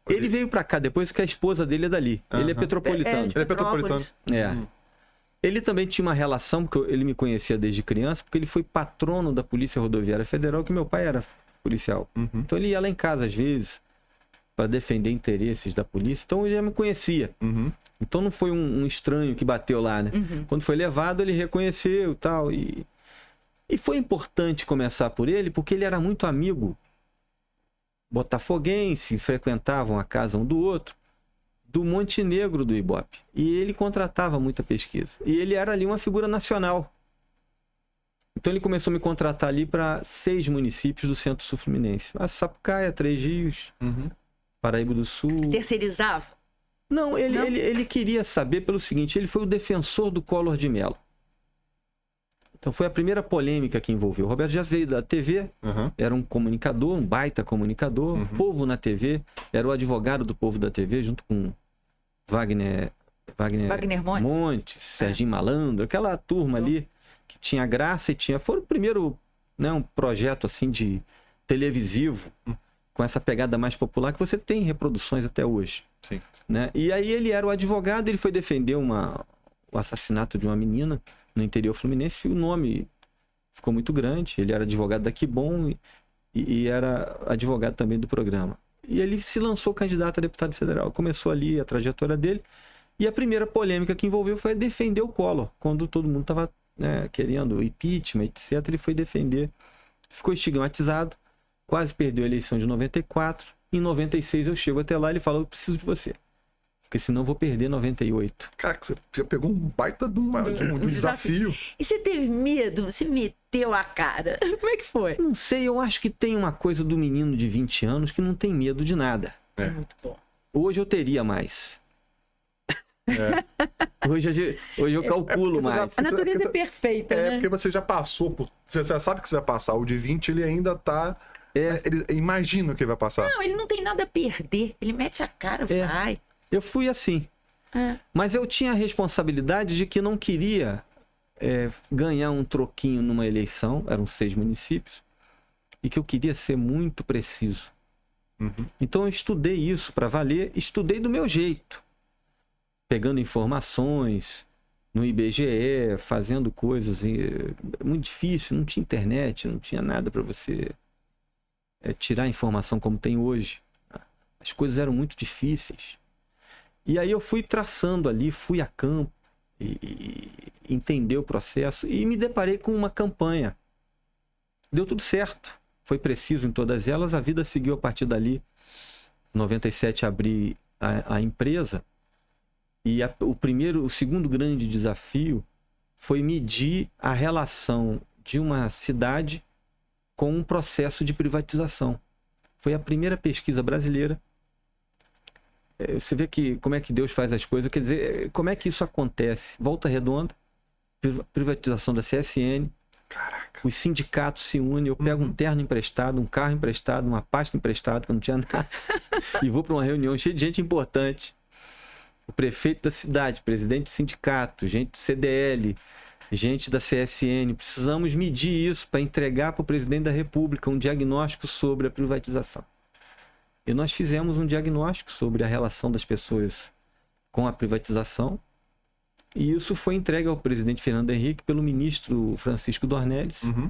Ele veio pra cá depois que a esposa dele é dali. Ele é petropolitano. Ele é petropolitano. Ele também tinha uma relação, porque ele me conhecia desde criança, porque ele foi patrono da Polícia Rodoviária Federal, que meu pai era policial. Então ele ia lá em casa às vezes para defender interesses da polícia. Então ele já me conhecia. Então não foi um estranho que bateu lá, né? Quando foi levado, ele reconheceu e tal. E foi importante começar por ele, porque ele era muito amigo botafoguense, frequentavam a casa um do outro, do Montenegro do Ibope. E ele contratava muita pesquisa. E ele era ali uma figura nacional. Então ele começou a me contratar ali para 6 municípios do Centro-Sul Fluminense. A Sapucaia, Três Rios, Paraíba do Sul. Terceirizava? Não, ele queria saber pelo seguinte: ele foi o defensor do Collor de Mello. Então foi a primeira polêmica que envolveu. O Roberto já veio da TV, era um comunicador, um baita comunicador. Povo na TV, era o advogado do Povo da TV, junto com Wagner Montes, Serginho Malandro, aquela turma ali que tinha graça e tinha... Foi o primeiro, né, um projeto assim de televisivo, com essa pegada mais popular, que você tem reproduções até hoje. Sim. Né? E aí ele era o advogado, ele foi defender o assassinato de uma menina no interior fluminense, e o nome ficou muito grande. Ele era advogado da Que Bom e era advogado também do programa. E ele se lançou candidato a deputado federal. Começou ali a trajetória dele. E a primeira polêmica que envolveu foi defender o Collor. Quando todo mundo estava, né, querendo impeachment, etc., ele foi defender. Ficou estigmatizado. quase perdeu a eleição de 94. Em 96 eu chego até lá e ele fala, eu preciso de você. Porque senão eu vou perder 98. Cara, você já pegou um baita de um desafio. E você teve medo? Você meteu a cara? Como é que foi? Não sei, eu acho que tem uma coisa do menino de 20 anos que não tem medo de nada. É muito bom. Hoje eu teria mais. É. Hoje eu calculo mais. A natureza é perfeita, né? porque você já passou por... Você já sabe que você vai passar. O de 20, ele ainda tá... Ele imagina o que ele vai passar. Não, ele não tem nada a perder. Ele mete a cara, vai. Eu fui assim. É. Mas eu tinha a responsabilidade de que não queria ganhar um troquinho numa eleição. Eram 6 municípios. E que eu queria ser muito preciso. Uhum. Então eu estudei isso para valer. Estudei do meu jeito. Pegando informações no IBGE, fazendo coisas muito difícil, não tinha internet, não tinha nada para você tirar informação como tem hoje. As coisas eram muito difíceis. E aí eu fui traçando ali, fui a campo, e entender o processo e me deparei com uma campanha. Deu tudo certo, foi preciso em todas elas, a vida seguiu a partir dali. Em 97 abri a empresa. E o segundo grande desafio foi medir a relação de uma cidade com um processo de privatização. Foi a primeira pesquisa brasileira. Você vê como é que Deus faz as coisas, quer dizer, como é que isso acontece? Volta Redonda, privatização da CSN, Caraca. os sindicatos se unem, eu pego um terno emprestado, um carro emprestado, uma pasta emprestada, que eu não tinha nada, e vou para uma reunião cheia de gente importante. O prefeito da cidade, presidente do sindicato, gente do CDL, gente da CSN. Precisamos medir isso para entregar para o presidente da República um diagnóstico sobre a privatização. E nós fizemos um diagnóstico sobre a relação das pessoas com a privatização. E isso foi entregue ao presidente Fernando Henrique pelo ministro Francisco Dornelles. Uhum.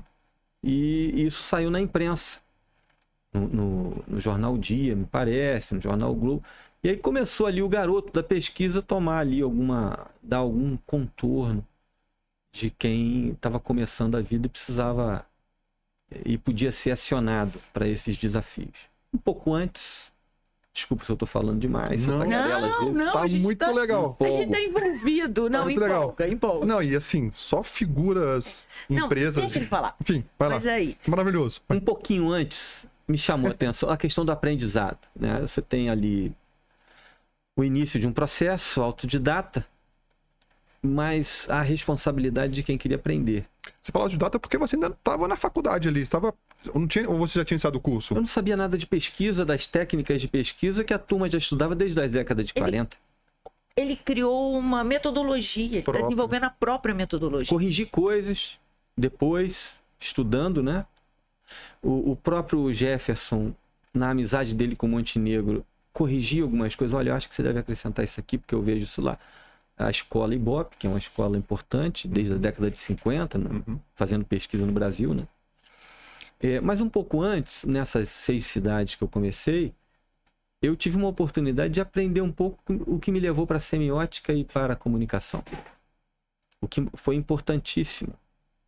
E isso saiu na imprensa. No jornal Dia, me parece, no jornal Globo. E aí começou ali o garoto da pesquisa tomar ali dar algum contorno de quem estava começando a vida e precisava e podia ser acionado para esses desafios. Um pouco antes, desculpa se eu estou falando demais, Não. Não, Tá muito legal. A gente tá envolvido. Não, muito legal. empolga. Não, e assim, só figuras, Não, empresas... deixa ele falar. Enfim, vai lá. Mas aí, Maravilhoso. Um pouquinho antes, me chamou a atenção a questão do aprendizado, né? Você tem ali o início de um processo autodidata, mas a responsabilidade de quem queria aprender. Você falou de data porque você ainda estava na faculdade ali. Ou você já tinha iniciado o curso? Eu não sabia nada de pesquisa, das técnicas de pesquisa que a turma já estudava desde a década de 40. ele criou uma metodologia, ele está desenvolvendo a própria metodologia. Corrigi coisas, depois, estudando, né? O próprio Jefferson, na amizade dele com o Montenegro, corrigia algumas coisas. Olha, eu acho que você deve acrescentar isso aqui, porque eu vejo isso lá. A escola Ibope, que é uma escola importante, desde a década de 50, né? Fazendo pesquisa no Brasil, né? Mas um pouco antes, nessas 6 cidades que eu comecei, eu tive uma oportunidade de aprender um pouco o que me levou para a semiótica e para a comunicação. O que foi importantíssimo.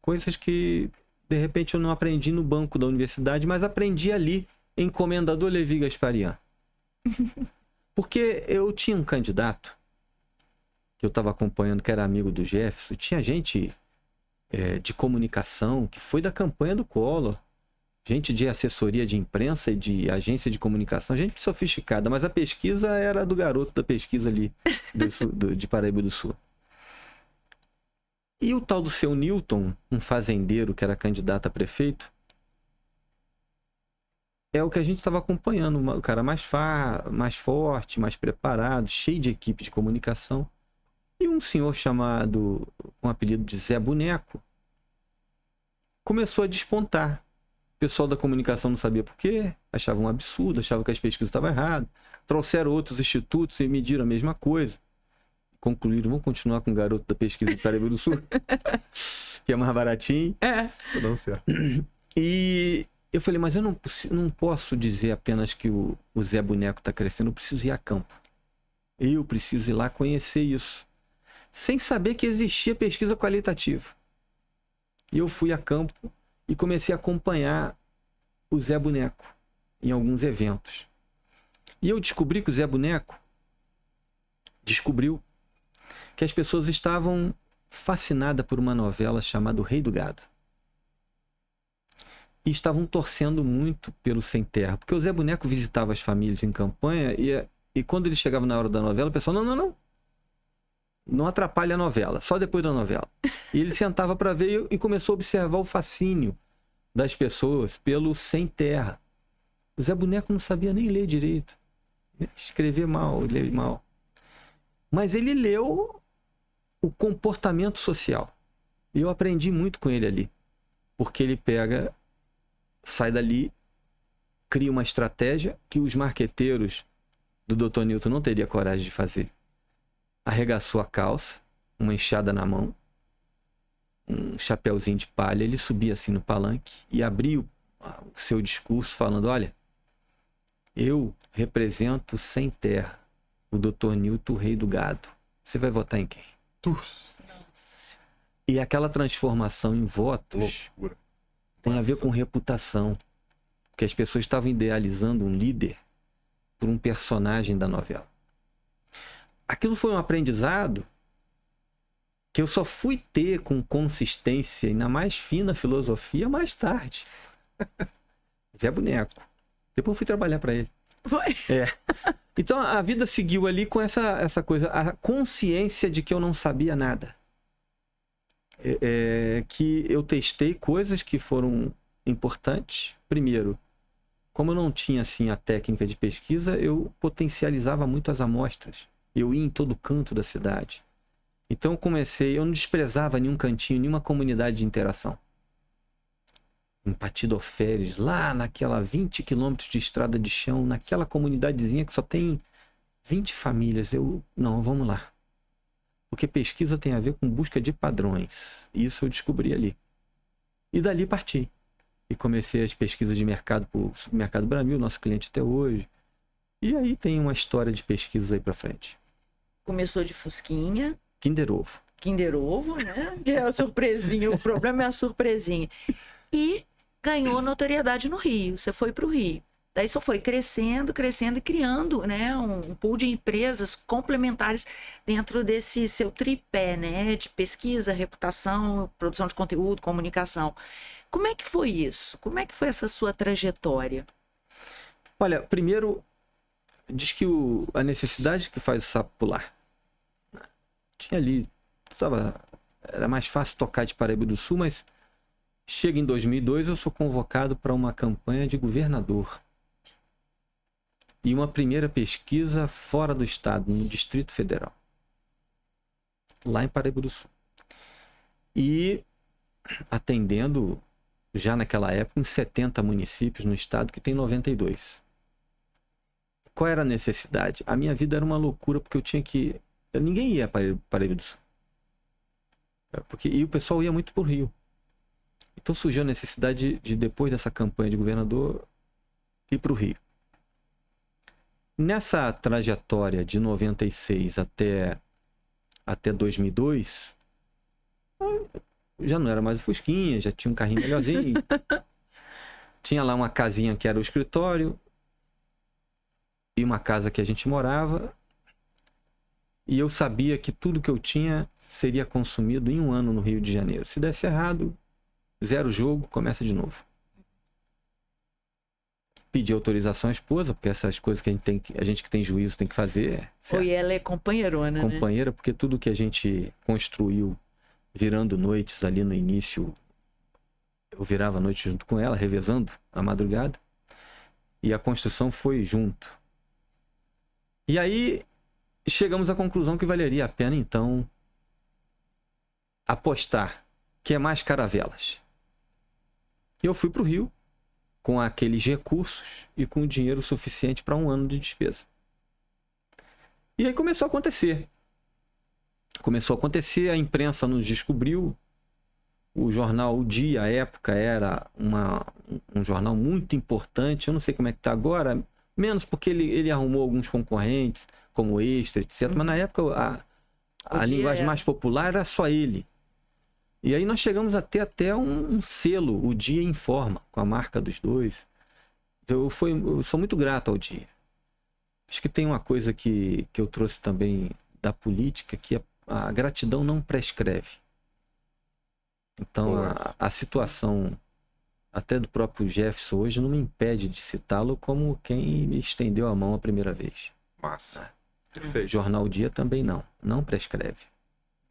Coisas que, de repente, eu não aprendi no banco da universidade, mas aprendi ali, em Comendador Levi Gasparian. Porque eu tinha um candidato que eu estava acompanhando, que era amigo do Jefferson. Tinha gente de comunicação que foi da campanha do Collor. Gente de assessoria de imprensa e de agência de comunicação, gente sofisticada, mas a pesquisa era do garoto da pesquisa ali de Paraíba do Sul. E o tal do seu Newton, um fazendeiro que era candidato a prefeito, é o que a gente estava acompanhando, o cara mais forte, mais preparado, cheio de equipe de comunicação. E um senhor chamado, com o apelido de Zé Boneco, começou a despontar. O pessoal da comunicação não sabia por quê, achava um absurdo, achava que as pesquisas estavam erradas. Trouxeram outros institutos e mediram a mesma coisa. Concluíram, vamos continuar com o garoto da pesquisa do Paraíba do Sul, que é mais baratinho. Tá dando certo. E eu falei, mas eu não posso dizer apenas que o Zé Boneco está crescendo, eu preciso ir a campo. Eu preciso ir lá conhecer isso. Sem saber que existia pesquisa qualitativa. E eu fui a campo e comecei a acompanhar o Zé Boneco em alguns eventos. E eu descobri que o Zé Boneco descobriu que as pessoas estavam fascinadas por uma novela chamada O Rei do Gado. E estavam torcendo muito pelo Sem Terra, porque o Zé Boneco visitava as famílias em campanha e quando ele chegava na hora da novela, o pessoal, não atrapalha a novela, só depois da novela. E ele sentava para ver e começou a observar o fascínio das pessoas pelo Sem Terra. O Zé Boneco não sabia nem ler direito. Escrever mal, ler mal. Mas ele leu o comportamento social. E eu aprendi muito com ele ali. Porque ele sai dali, cria uma estratégia que os marqueteiros do Dr. Newton não teriam coragem de fazer. Arregaçou a calça, uma enxada na mão, um chapéuzinho de palha. Ele subia assim no palanque e abriu o seu discurso falando, olha, eu represento Sem Terra, o Dr. Newton, o Rei do Gado. Você vai votar em quem? E aquela transformação em votos tem a ver com reputação. Porque as pessoas estavam idealizando um líder por um personagem da novela. Aquilo foi um aprendizado que eu só fui ter com consistência e na mais fina filosofia mais tarde. Zé Boneco. Depois eu fui trabalhar para ele. Foi? Então a vida seguiu ali com essa coisa, a consciência de que eu não sabia nada. Que eu testei coisas que foram importantes. Primeiro, como eu não tinha assim a técnica de pesquisa, eu potencializava muito as amostras. Eu ia em todo canto da cidade. Então eu não desprezava nenhum cantinho, nenhuma comunidade de interação. Em Patidoféres, lá naquela 20 quilômetros de estrada de chão, naquela comunidadezinha que só tem 20 famílias. Vamos lá. Porque pesquisa tem a ver com busca de padrões. Isso eu descobri ali. E dali parti. E comecei as pesquisas de mercado para o Supermercado Bramil, nosso cliente até hoje. E aí tem uma história de pesquisas aí para frente. Começou de Fusquinha. Kinder Ovo. Kinder Ovo, né? Que é a surpresinha. O problema é a surpresinha. E ganhou notoriedade no Rio. Você foi para o Rio. Daí só foi crescendo e criando, né, um pool de empresas complementares dentro desse seu tripé, né, de pesquisa, reputação, produção de conteúdo, comunicação. Como é que foi isso? Como é que foi essa sua trajetória? Olha, primeiro, diz que a necessidade que faz o sapo pular. Tinha ali, era mais fácil tocar de Paraíba do Sul, mas chega em 2002, eu sou convocado para uma campanha de governador. E uma primeira pesquisa fora do estado, no Distrito Federal. Lá em Paraíba do Sul. E atendendo, já naquela época, em 70 municípios no estado, que tem 92. Qual era a necessidade? A minha vida era uma loucura, porque ninguém ia para Paraíba do Sul. E o pessoal ia muito para o Rio. Então surgiu a necessidade de, depois dessa campanha de governador, ir para o Rio. Nessa trajetória de 96 até 2002, já não era mais o Fusquinha, já tinha um carrinho melhorzinho. Tinha lá uma casinha que era o escritório e uma casa que a gente morava. E eu sabia que tudo que eu tinha seria consumido em um ano no Rio de Janeiro. Se desse errado, zero jogo, começa de novo. Pedi autorização à esposa, porque essas coisas que a gente que tem juízo tem que fazer. Foi, ela é companheirona, companheira, né? Porque tudo que a gente construiu virando noites ali no início, eu virava a noite junto com ela, revezando a madrugada. E a construção foi junto. E aí chegamos à conclusão que valeria a pena, então, apostar que é mais caravelas. E eu fui para o Rio com aqueles recursos e com dinheiro suficiente para um ano de despesa. E aí começou a acontecer. A imprensa nos descobriu. O jornal O Dia, à época, era um jornal muito importante. Eu não sei como é que está agora, menos porque ele arrumou alguns concorrentes, como Extra, etc. Mas na época a linguagem mais popular era só ele. E aí nós chegamos a ter até um selo, O Dia Informa, com a marca dos dois. Eu sou muito grato ao dia. Acho que tem uma coisa que eu trouxe também da política, que a gratidão não prescreve. Então, a situação até do próprio Jefferson hoje não me impede de citá-lo como quem me estendeu a mão a primeira vez. Massa. Perfeito. Jornal Dia também não prescreve.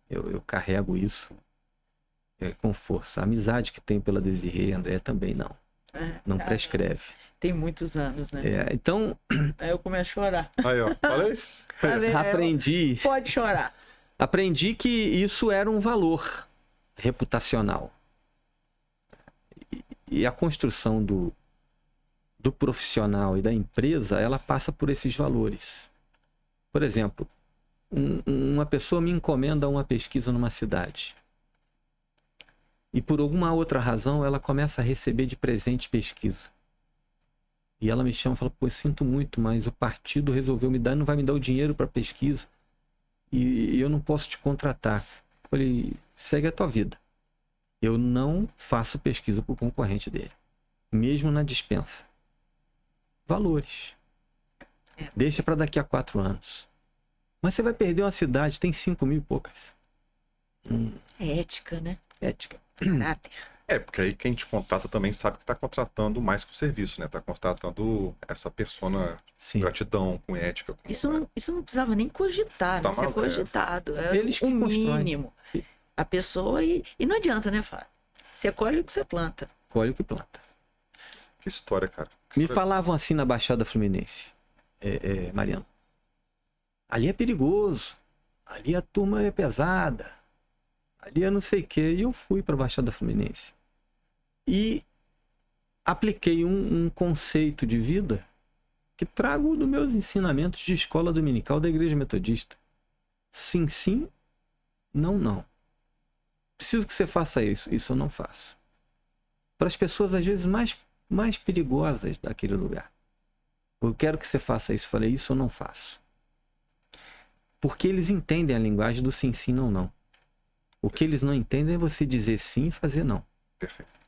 Eu carrego isso com força. A amizade que tenho pela Desirê e André também não prescreve. Tem muitos anos, né? Então... Aí eu começo a chorar. Aí, ó. Falei? Aprendi... Pode chorar. Aprendi que isso era um valor reputacional. E a construção do profissional e da empresa, ela passa por esses valores. Por exemplo, uma pessoa me encomenda uma pesquisa numa cidade. E por alguma outra razão, ela começa a receber de presente pesquisa. E ela me chama e fala, pô, eu sinto muito, mas o partido resolveu me dar, não vai me dar o dinheiro para pesquisa. E eu não posso te contratar. Eu falei, segue a tua vida. Eu não faço pesquisa para o concorrente dele. Mesmo na dispensa. Valores. Deixa para daqui a 4 anos. Mas você vai perder uma cidade, tem 5.000 e poucas. É ética, né? Ética. Caráter. Porque aí quem te contrata também sabe que está contratando mais que o serviço, né? Está contratando essa persona Sim. gratidão, com ética. Isso não precisava nem cogitar, né? Ser cogitado. É Eles que o constroem. mínimo. A pessoa... E não adianta, né, Fábio? Você colhe o que você planta. Colhe o que planta. Que história, cara. Me falavam assim na Baixada Fluminense, Mariano. Ali é perigoso. Ali a turma é pesada. Ali é não sei o quê. E eu fui para a Baixada Fluminense. E apliquei um conceito de vida que trago dos meus ensinamentos de escola dominical da Igreja Metodista. Sim, sim. Não, não. Preciso que você faça isso. Isso eu não faço. Para as pessoas, às vezes, mais perigosas daquele lugar. Eu quero que você faça isso. Falei, isso eu não faço. Porque eles entendem a linguagem do sim, sim, não, não. O que eles não entendem é você dizer sim e fazer não. Perfeito.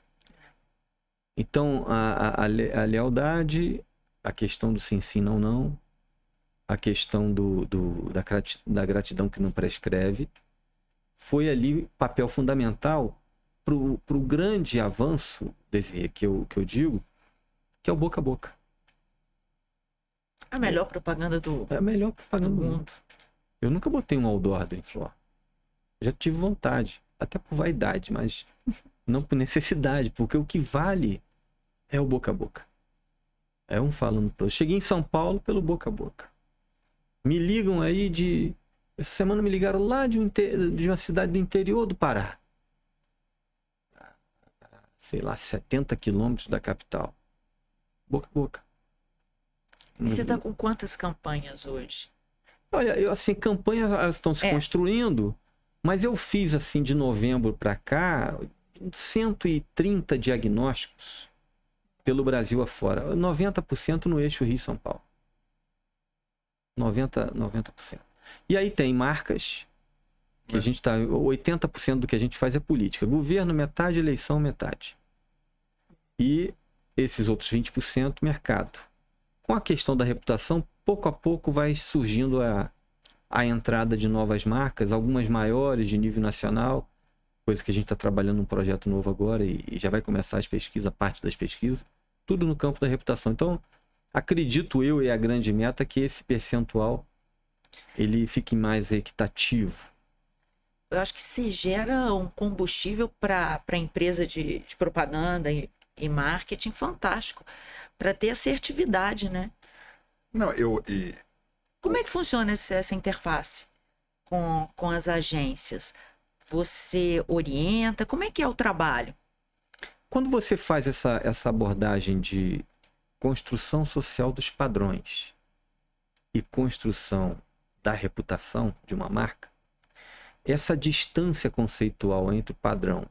Então, a lealdade, a questão do sim, sim, não, não, a questão da gratidão que não prescreve, foi ali papel fundamental para o grande avanço desse que eu digo, que é o boca a boca. A melhor propaganda do É a melhor propaganda do mundo. mundo. Eu nunca botei um outdoor do Inflor. Já tive vontade, até por vaidade, mas não por necessidade, porque o que vale é o boca a boca. É um falando pro outro. Cheguei em São Paulo pelo boca a boca. Me ligam aí essa semana me ligaram lá de uma cidade do interior do Pará. Sei lá, 70 quilômetros da capital. Boca a boca. E você está com quantas campanhas hoje? Olha, campanhas elas estão se construindo, mas eu fiz assim de novembro para cá 130 diagnósticos pelo Brasil afora. 90% no eixo Rio-São Paulo. 90%. E aí tem marcas que a gente está... 80% do que a gente faz é política. Governo, metade, eleição, metade. E esses outros 20%, mercado. Com a questão da reputação, pouco a pouco vai surgindo a entrada de novas marcas, algumas maiores de nível nacional, coisa que a gente está trabalhando num projeto novo agora e já vai começar as pesquisas, parte das pesquisas, tudo no campo da reputação. Então, acredito eu, e a grande meta, que esse percentual ele fique mais equitativo. Eu acho que se gera um combustível para a empresa de propaganda e marketing fantástico, para ter assertividade, né? Não, Como é que funciona essa interface com as agências? Você orienta? Como é que é o trabalho? Quando você faz essa abordagem de construção social dos padrões e construção da reputação de uma marca, essa distância conceitual entre o padrão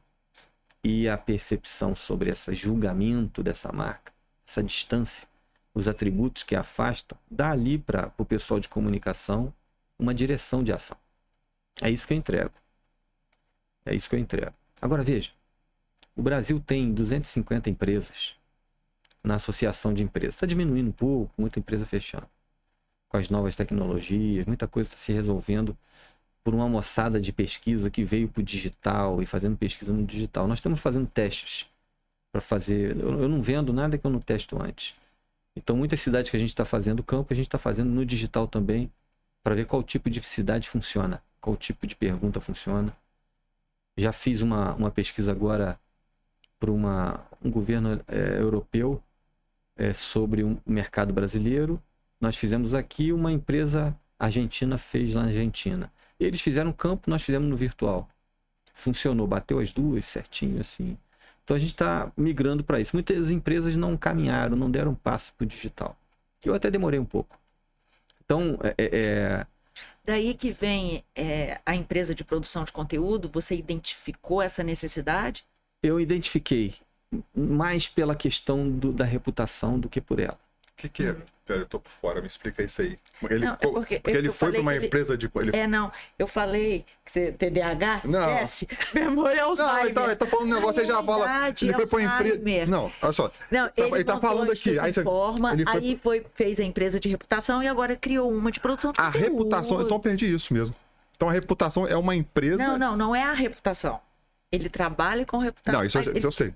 e a percepção sobre esse julgamento dessa marca, essa distância, os atributos que a afastam, dá ali para o pessoal de comunicação uma direção de ação. É isso que eu entrego. É isso que eu entrego. Agora veja, o Brasil tem 250 empresas na associação de empresas. Está diminuindo um pouco, muita empresa fechando. Com as novas tecnologias, muita coisa está se resolvendo por uma moçada de pesquisa que veio para o digital e fazendo pesquisa no digital. Nós estamos fazendo testes para fazer... Eu não vendo nada que eu não testo antes. Então, muitas cidades que a gente está fazendo campo, a gente está fazendo no digital também, para ver qual tipo de cidade funciona, qual tipo de pergunta funciona. Já fiz uma pesquisa agora para um governo europeu sobre o mercado brasileiro. Nós fizemos aqui, uma empresa argentina fez lá na Argentina. Eles fizeram campo, nós fizemos no virtual. Funcionou, bateu as duas certinho assim. Então a gente está migrando para isso. Muitas empresas não caminharam, não deram passo para o digital. Eu até demorei um pouco. Então, Daí que vem a empresa de produção de conteúdo, você identificou essa necessidade? Eu identifiquei mais pela questão da reputação do que por ela. O que é? Pera, eu tô por fora, me explica isso aí. Ele, Não, porque ele foi para uma empresa de... Não, eu falei que você TDAH, Não. esquece. Memória é Não, Alzheimer. ele tá falando um negócio, aí já fala... Verdade, Ele foi para uma empresa... Alzheimer. Não, olha só. Não, Ele tá montou falando a aqui. Aí, Informa, ele foi... aí fez a empresa de reputação e agora criou uma de produção de A conteúdo. reputação... Então eu perdi isso mesmo. Então a reputação é uma empresa... Não é a reputação. Ele trabalha com reputação. Não, isso eu sei.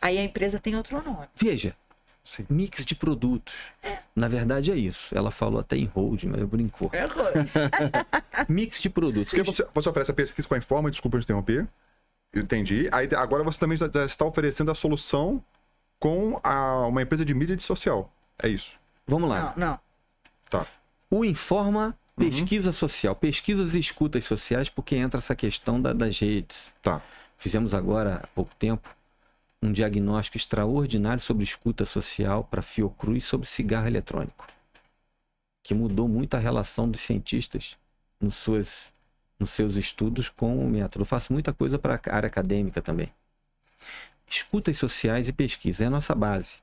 Aí a empresa tem outro nome. Veja, Sim. mix de produtos. Na verdade é isso. Ela falou até em hold, mas eu brincou. Mix de produtos. Porque você oferece a pesquisa com a Informa, desculpa eu interromper. Eu entendi. Aí agora você também já está oferecendo a solução com uma empresa de mídia social. É isso. Vamos lá. Não. Tá. O Informa pesquisa social, pesquisas e escutas sociais, porque entra essa questão das redes. Tá. Fizemos agora, há pouco tempo, um diagnóstico extraordinário sobre escuta social para Fiocruz sobre cigarro eletrônico, que mudou muito a relação dos cientistas nos seus estudos com o método. Eu faço muita coisa para a área acadêmica também. Escutas sociais e pesquisa é a nossa base.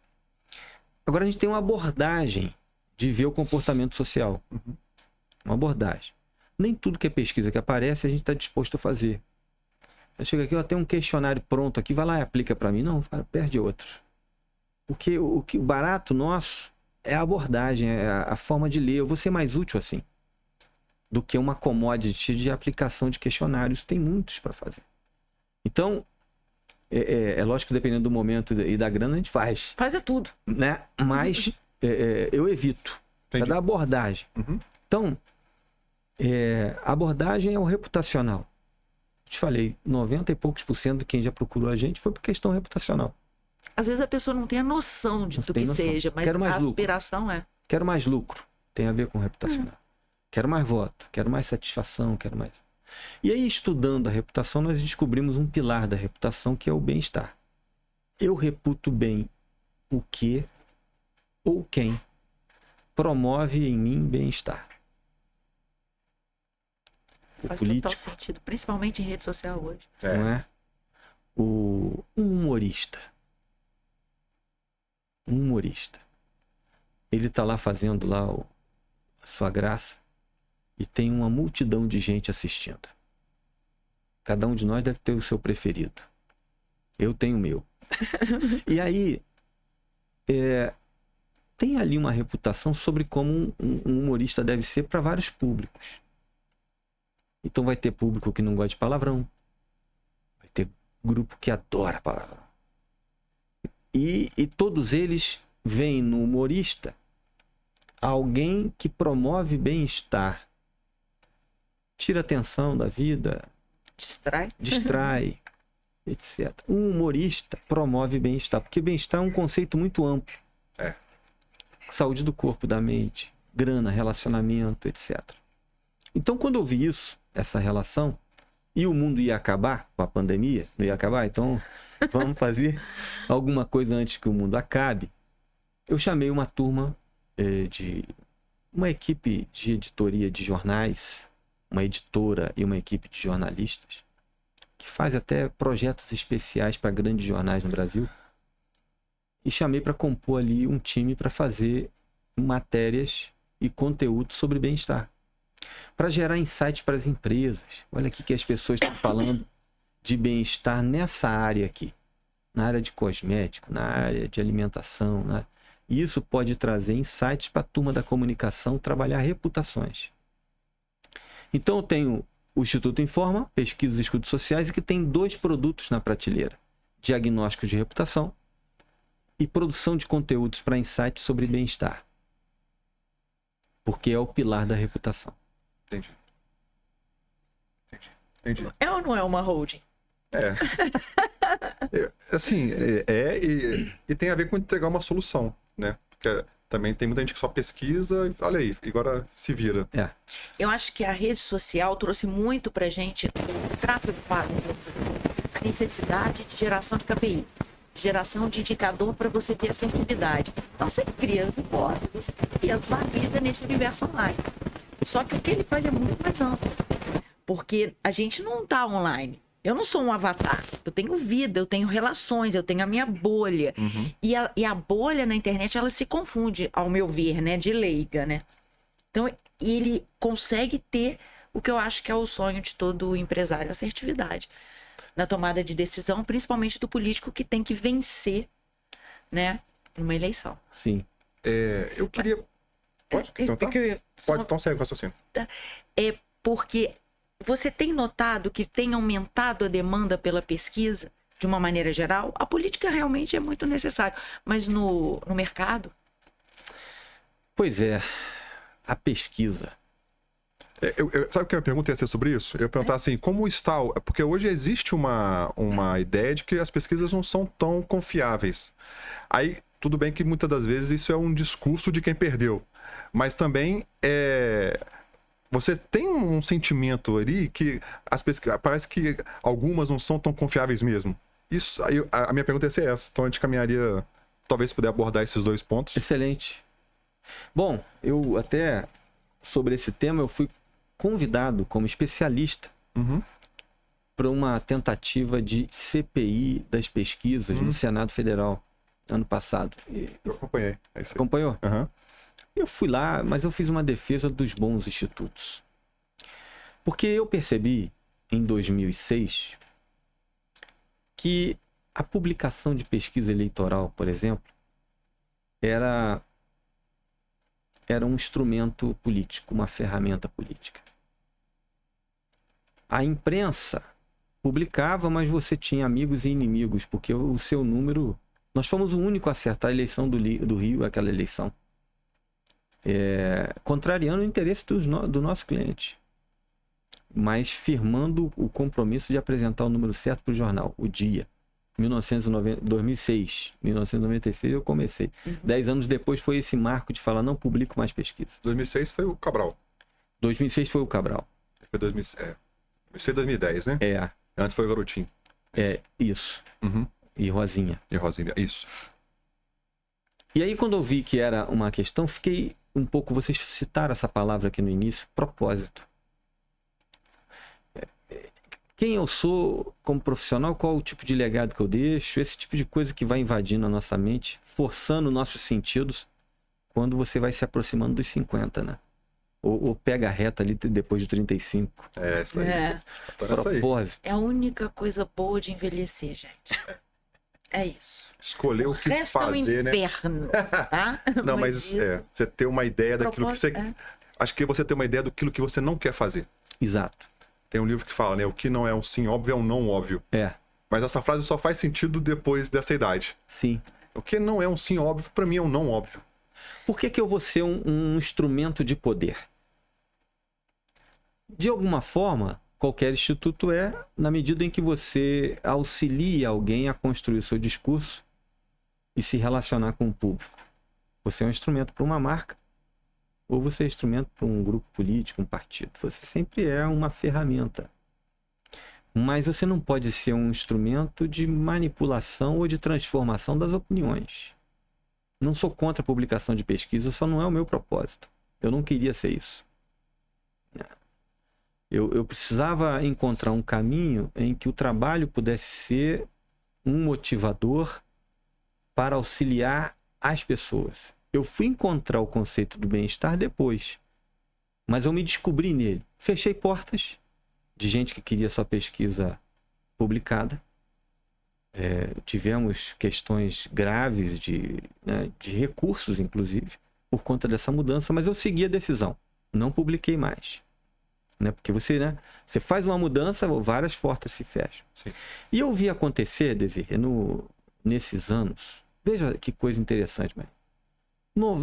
Agora a gente tem uma abordagem de ver o comportamento social. Uma abordagem. Nem tudo que é pesquisa que aparece a gente está disposto a fazer. Eu chego aqui, eu tenho um questionário pronto aqui, vai lá e aplica para mim. Não, perde outro. Porque o barato nosso é a abordagem, é a forma de ler. Eu vou ser mais útil assim do que uma commodity de aplicação de questionários. Tem muitos para fazer. Então, é lógico que dependendo do momento e da grana, a gente faz. Faz tudo. Né? Mas eu evito. Para dar abordagem. Então, a abordagem é o reputacional. Te falei, 90 e poucos % de quem já procurou a gente foi por questão reputacional. Às vezes a pessoa não tem a noção do que seja, mas a aspiração é. Quero mais lucro. Tem a ver com reputacional. Quero mais voto, quero mais satisfação, quero mais... E aí, estudando a reputação, nós descobrimos um pilar da reputação, que é o bem-estar. Eu reputo bem o que ou quem promove em mim bem-estar. Faz total sentido, principalmente em rede social hoje. Não é? Um humorista. Ele está lá fazendo lá a sua graça e tem uma multidão de gente assistindo. Cada um de nós deve ter o seu preferido. Eu tenho o meu. E aí, tem ali uma reputação sobre como um humorista deve ser para vários públicos. Então vai ter público que não gosta de palavrão. Vai ter grupo que adora palavrão. E todos eles veem no humorista alguém que promove bem-estar. Tira a tensão da vida. Distrai, etc. Um humorista promove bem-estar. Porque bem-estar é um conceito muito amplo. Saúde do corpo, da mente, grana, relacionamento, etc. Então, quando eu vi isso, essa relação, e o mundo ia acabar com a pandemia, não ia acabar, então vamos fazer alguma coisa antes que o mundo acabe, eu chamei uma turma uma equipe de editoria de jornais, uma editora e uma equipe de jornalistas, que faz até projetos especiais para grandes jornais no Brasil, e chamei para compor ali um time para fazer matérias e conteúdo sobre bem-estar. Para gerar insights para as empresas. Olha aqui que as pessoas estão falando de bem-estar nessa área aqui. na área de cosmético, na área de alimentação, né? Isso pode trazer insights para a turma da comunicação trabalhar reputações. Então eu tenho o Instituto Informa, Pesquisas e Estudos Sociais, e que tem 2 produtos na prateleira: diagnóstico de reputação e produção de conteúdos para insights sobre bem-estar. Porque é o pilar da reputação. Entendi. Entendi. É ou não é uma holding? Assim, e tem a ver com entregar uma solução, né? Porque também tem muita gente que só pesquisa e olha aí, agora se vira. Eu acho que a rede social trouxe muito pra gente o tráfego pago, a necessidade de geração de KPI, geração de indicador para você ter assertividade. Então você cria as hipóteses, você cria as validas nesse universo online. Só que o que ele faz é muito mais amplo, porque a gente não tá online. Eu não sou um avatar, eu tenho vida, eu tenho relações, eu tenho a minha bolha. Uhum. E a bolha na internet, ela se confunde, ao meu ver, né, de leiga, né? Então, ele consegue ter o que eu acho que é o sonho de todo empresário, assertividade. Na tomada de decisão, principalmente do político que tem que vencer, né, numa eleição. Sim. Eu queria... Pode? Pode, então segue o raciocínio. É porque... Você tem notado que tem aumentado a demanda pela pesquisa, de uma maneira geral? A política realmente é muito necessária, mas no mercado? Pois é, a pesquisa. Sabe o que a minha pergunta ia ser sobre isso? Eu ia perguntar assim, como está... Porque hoje existe uma ideia de que as pesquisas não são tão confiáveis. Aí, tudo bem que muitas das vezes isso é um discurso de quem perdeu. Mas também você tem um sentimento ali que parece que algumas não são tão confiáveis mesmo. Isso, a minha pergunta ia ser essa. Então a gente caminharia, talvez, se puder abordar esses 2 pontos. Excelente. Bom, eu até, sobre esse tema, eu fui convidado como especialista para uma tentativa de CPI das pesquisas no Senado Federal, ano passado. Eu acompanhei. É isso aí. Acompanhou? Uhum. Eu fui lá, mas eu fiz uma defesa dos bons institutos. Porque eu percebi, em 2006, que a publicação de pesquisa eleitoral, por exemplo, era um instrumento político, uma ferramenta política. A imprensa publicava, mas você tinha amigos e inimigos, porque o seu número... Nós fomos o único a acertar a eleição do Rio, aquela eleição. Contrariando o interesse do nosso cliente, mas firmando o compromisso de apresentar o número certo para o jornal, o dia. 2006, 1996 eu comecei. 10 anos depois foi esse marco de falar, não publico mais pesquisa. 2006 foi o Cabral. 2006 foi o Cabral. Foi 2006, 2010, né? Antes foi o Garotinho. Isso. Uhum. E Rosinha. Isso. E aí, quando eu vi que era uma questão, fiquei um pouco... Vocês citaram essa palavra aqui no início, propósito. Quem eu sou como profissional, qual o tipo de legado que eu deixo, esse tipo de coisa que vai invadindo a nossa mente, forçando nossos sentidos, quando você vai se aproximando dos 50, né? Ou pega a reta ali depois de 35. Isso aí. Propósito. É a única coisa boa de envelhecer, gente. É isso. Escolher o que resto fazer, é um inferno, tá? Não, mas você ter uma ideia daquilo que você... Acho que você tem uma ideia daquilo que você não quer fazer. Exato. Tem um livro que fala, né? O que não é um sim óbvio é um não óbvio. Mas essa frase só faz sentido depois dessa idade. Sim. O que não é um sim óbvio, pra mim é um não óbvio. Por que eu vou ser um instrumento de poder? De alguma forma, qualquer instituto na medida em que você auxilia alguém a construir o seu discurso e se relacionar com o público. Você é um instrumento para uma marca, ou você é instrumento para um grupo político, um partido. Você sempre é uma ferramenta. Mas você não pode ser um instrumento de manipulação ou de transformação das opiniões. Não sou contra a publicação de pesquisa, só não é o meu propósito. Eu não queria ser isso. Eu precisava encontrar um caminho em que o trabalho pudesse ser um motivador para auxiliar as pessoas. Eu fui encontrar o conceito do bem-estar depois, mas eu me descobri nele. Fechei portas de gente que queria sua pesquisa publicada, tivemos questões graves né, de recursos, inclusive, por conta dessa mudança, mas eu segui a decisão. Não publiquei mais. Né? Porque você faz uma mudança, várias portas se fecham. Sim. E eu vi acontecer, Desirê, nesses anos, veja que coisa interessante, mas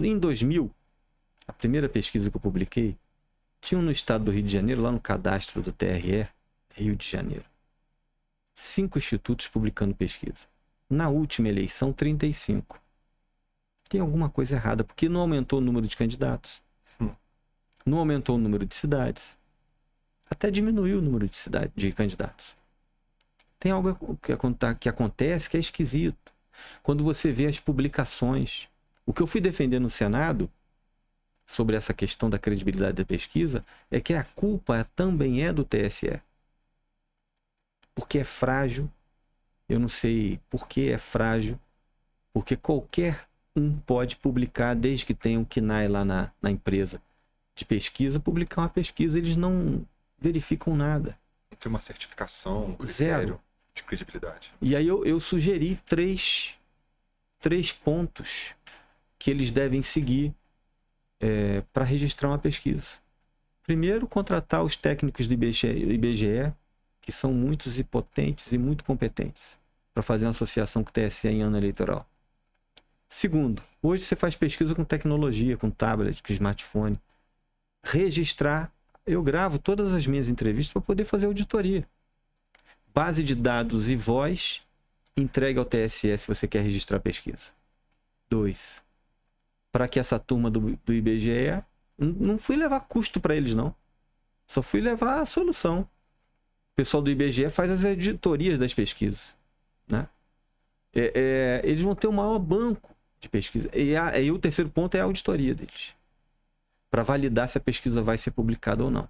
em 2000, a primeira pesquisa que eu publiquei, tinha no estado do Rio de Janeiro, lá no cadastro do TRE, Rio de Janeiro, 5 institutos publicando pesquisa. Na última eleição, 35. Tem alguma coisa errada, porque não aumentou o número de candidatos, não aumentou o número de cidades, até diminuiu o número de candidatos. Tem algo que acontece que é esquisito. Quando você vê as publicações, o que eu fui defender no Senado sobre essa questão da credibilidade da pesquisa é que a culpa também é do TSE. Porque é frágil, eu não sei por que é frágil, porque qualquer um pode publicar, desde que tenha um KNAI lá na empresa de pesquisa, publicar uma pesquisa, eles não verificam nada. Não tem uma certificação, um critério Zero de credibilidade. E aí eu sugeri três pontos que eles devem seguir para registrar uma pesquisa. Primeiro, contratar os técnicos do IBGE, que são muitos e potentes e muito competentes, para fazer uma associação com o TSE em ano eleitoral. Segundo, hoje você faz pesquisa com tecnologia, com tablet, com smartphone. Registrar, eu gravo todas as minhas entrevistas para poder fazer auditoria. Base de dados e voz, entregue ao TSE se você quer registrar a pesquisa. 2, para que essa turma do IBGE, não fui levar custo para eles não, só fui levar a solução. O pessoal do IBGE faz as auditorias das pesquisas, né? Eles vão ter o maior banco de pesquisa. E o terceiro ponto é a auditoria deles, para validar se a pesquisa vai ser publicada ou não.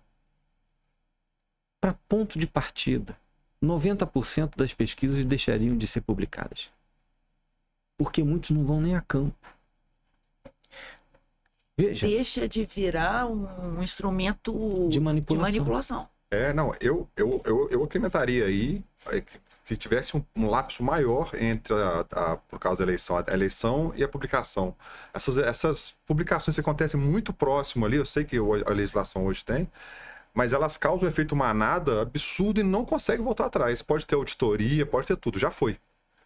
Para ponto de partida, 90% das pesquisas deixariam de ser publicadas, porque muitos não vão nem a campo. Veja, Deixa de virar um instrumento de manipulação. Não, eu acrescentaria aí que tivesse um lapso maior entre, por causa da eleição, a eleição e a publicação. Essas publicações que acontecem muito próximo ali, eu sei que a legislação hoje tem, mas elas causam um efeito manada absurdo e não conseguem voltar atrás. Pode ter auditoria, pode ter tudo, já foi.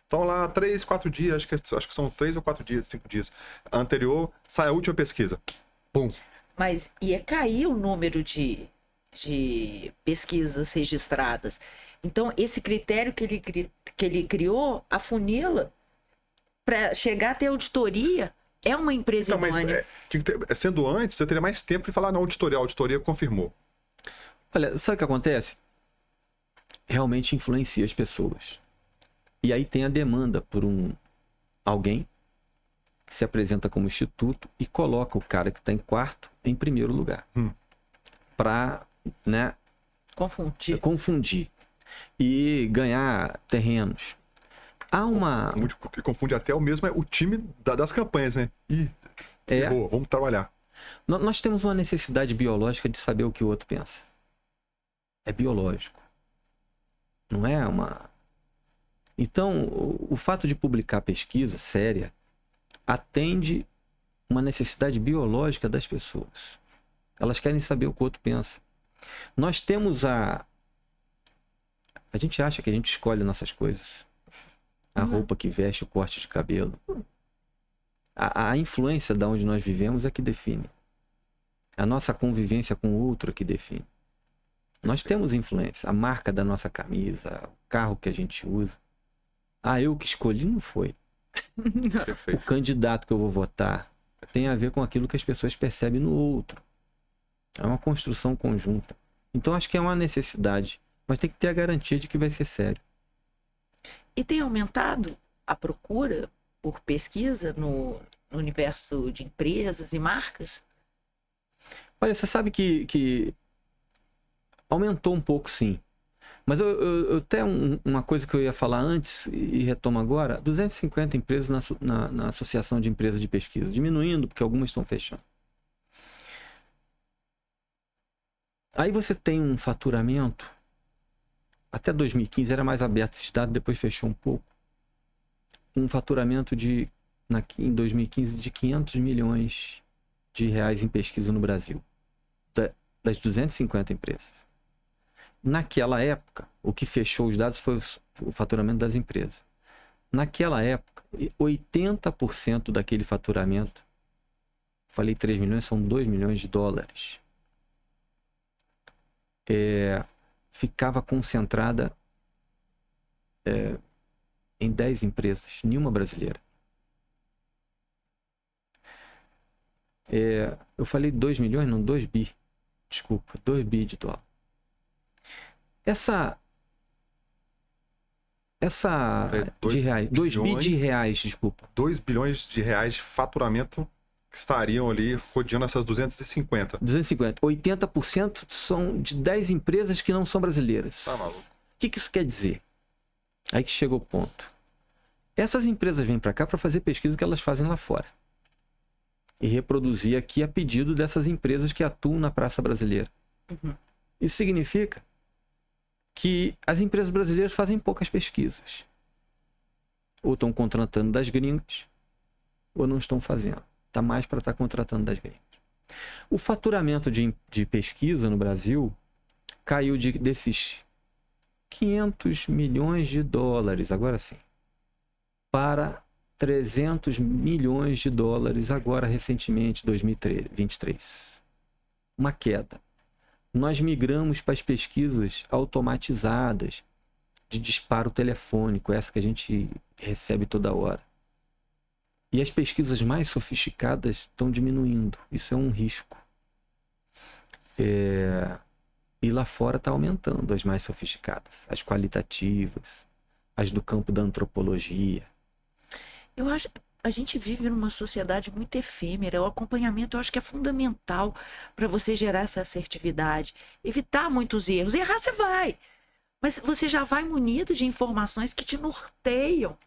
Então lá 3, 4 dias, acho que são 3 ou 4 dias, 5 dias. Anterior, sai a última pesquisa. Pum. Mas ia cair o número de pesquisas registradas. Então, esse critério que ele criou, afunila para chegar até a auditoria, é uma empresa então, idônea. Mas sendo antes, você teria mais tempo de falar na auditoria. A auditoria confirmou. Olha, sabe o que acontece? Realmente influencia as pessoas. E aí tem a demanda por alguém que se apresenta como instituto e coloca o cara que está em quarto em primeiro lugar. Para, né, confundir e ganhar terrenos. Há uma... Que confunde até o time das campanhas, né? Boa, vamos trabalhar. Nós temos uma necessidade biológica de saber o que o outro pensa. É biológico. Não é uma... Então, o fato de publicar pesquisa séria atende uma necessidade biológica das pessoas. Elas querem saber o que o outro pensa. Nós temos a gente acha que a gente escolhe nossas coisas. A roupa que veste, o corte de cabelo. A influência de onde nós vivemos é que define. A nossa convivência com o outro é que define. Nós temos influência. A marca da nossa camisa, o carro que a gente usa. Eu que escolhi, não foi. O candidato que eu vou votar tem a ver com aquilo que as pessoas percebem no outro. É uma construção conjunta. Então, acho que é uma necessidade, mas tem que ter a garantia de que vai ser sério. E tem aumentado a procura por pesquisa no universo de empresas e marcas? Olha, você sabe que aumentou um pouco, sim. Mas eu até uma coisa que eu ia falar antes e retomo agora, 250 empresas na Associação de Empresas de Pesquisa, diminuindo porque algumas estão fechando. Aí você tem um faturamento, até 2015 era mais aberto esse dado, depois fechou um pouco, um faturamento em 2015 de 500 milhões de reais em pesquisa no Brasil, das 250 empresas. Naquela época, o que fechou os dados foi o faturamento das empresas. Naquela época, 80% daquele faturamento, falei 3 milhões, são 2 milhões de dólares, ficava concentrada em 10 empresas, nenhuma brasileira. Eu falei 2 milhões, não 2 bi. Desculpa, 2 bi de dólar. Essa de reais, 2 bi de reais, desculpa. 2 bilhões de reais de faturamento que estariam ali rodeando essas 250. 250. 80% são de 10 empresas que não são brasileiras. Tá maluco. O que isso quer dizer? Aí que chega o ponto. Essas empresas vêm para cá para fazer pesquisa que elas fazem lá fora. E reproduzir aqui a pedido dessas empresas que atuam na praça brasileira. Uhum. Isso significa que as empresas brasileiras fazem poucas pesquisas. Ou estão contratando das gringas, ou não estão fazendo. Está mais para estar contratando das gringas. O faturamento de pesquisa no Brasil caiu desses 500 milhões de dólares, agora sim, para 300 milhões de dólares agora recentemente, 2023. Uma queda. Nós migramos para as pesquisas automatizadas de disparo telefônico, essa que a gente recebe toda hora. E as pesquisas mais sofisticadas estão diminuindo. Isso é um risco. E lá fora está aumentando as mais sofisticadas, as qualitativas, as do campo da antropologia. Eu acho, a gente vive numa sociedade muito efêmera. O acompanhamento eu acho que é fundamental para você gerar essa assertividade, evitar muitos erros. Errar você vai, mas você já vai munido de informações que te norteiam.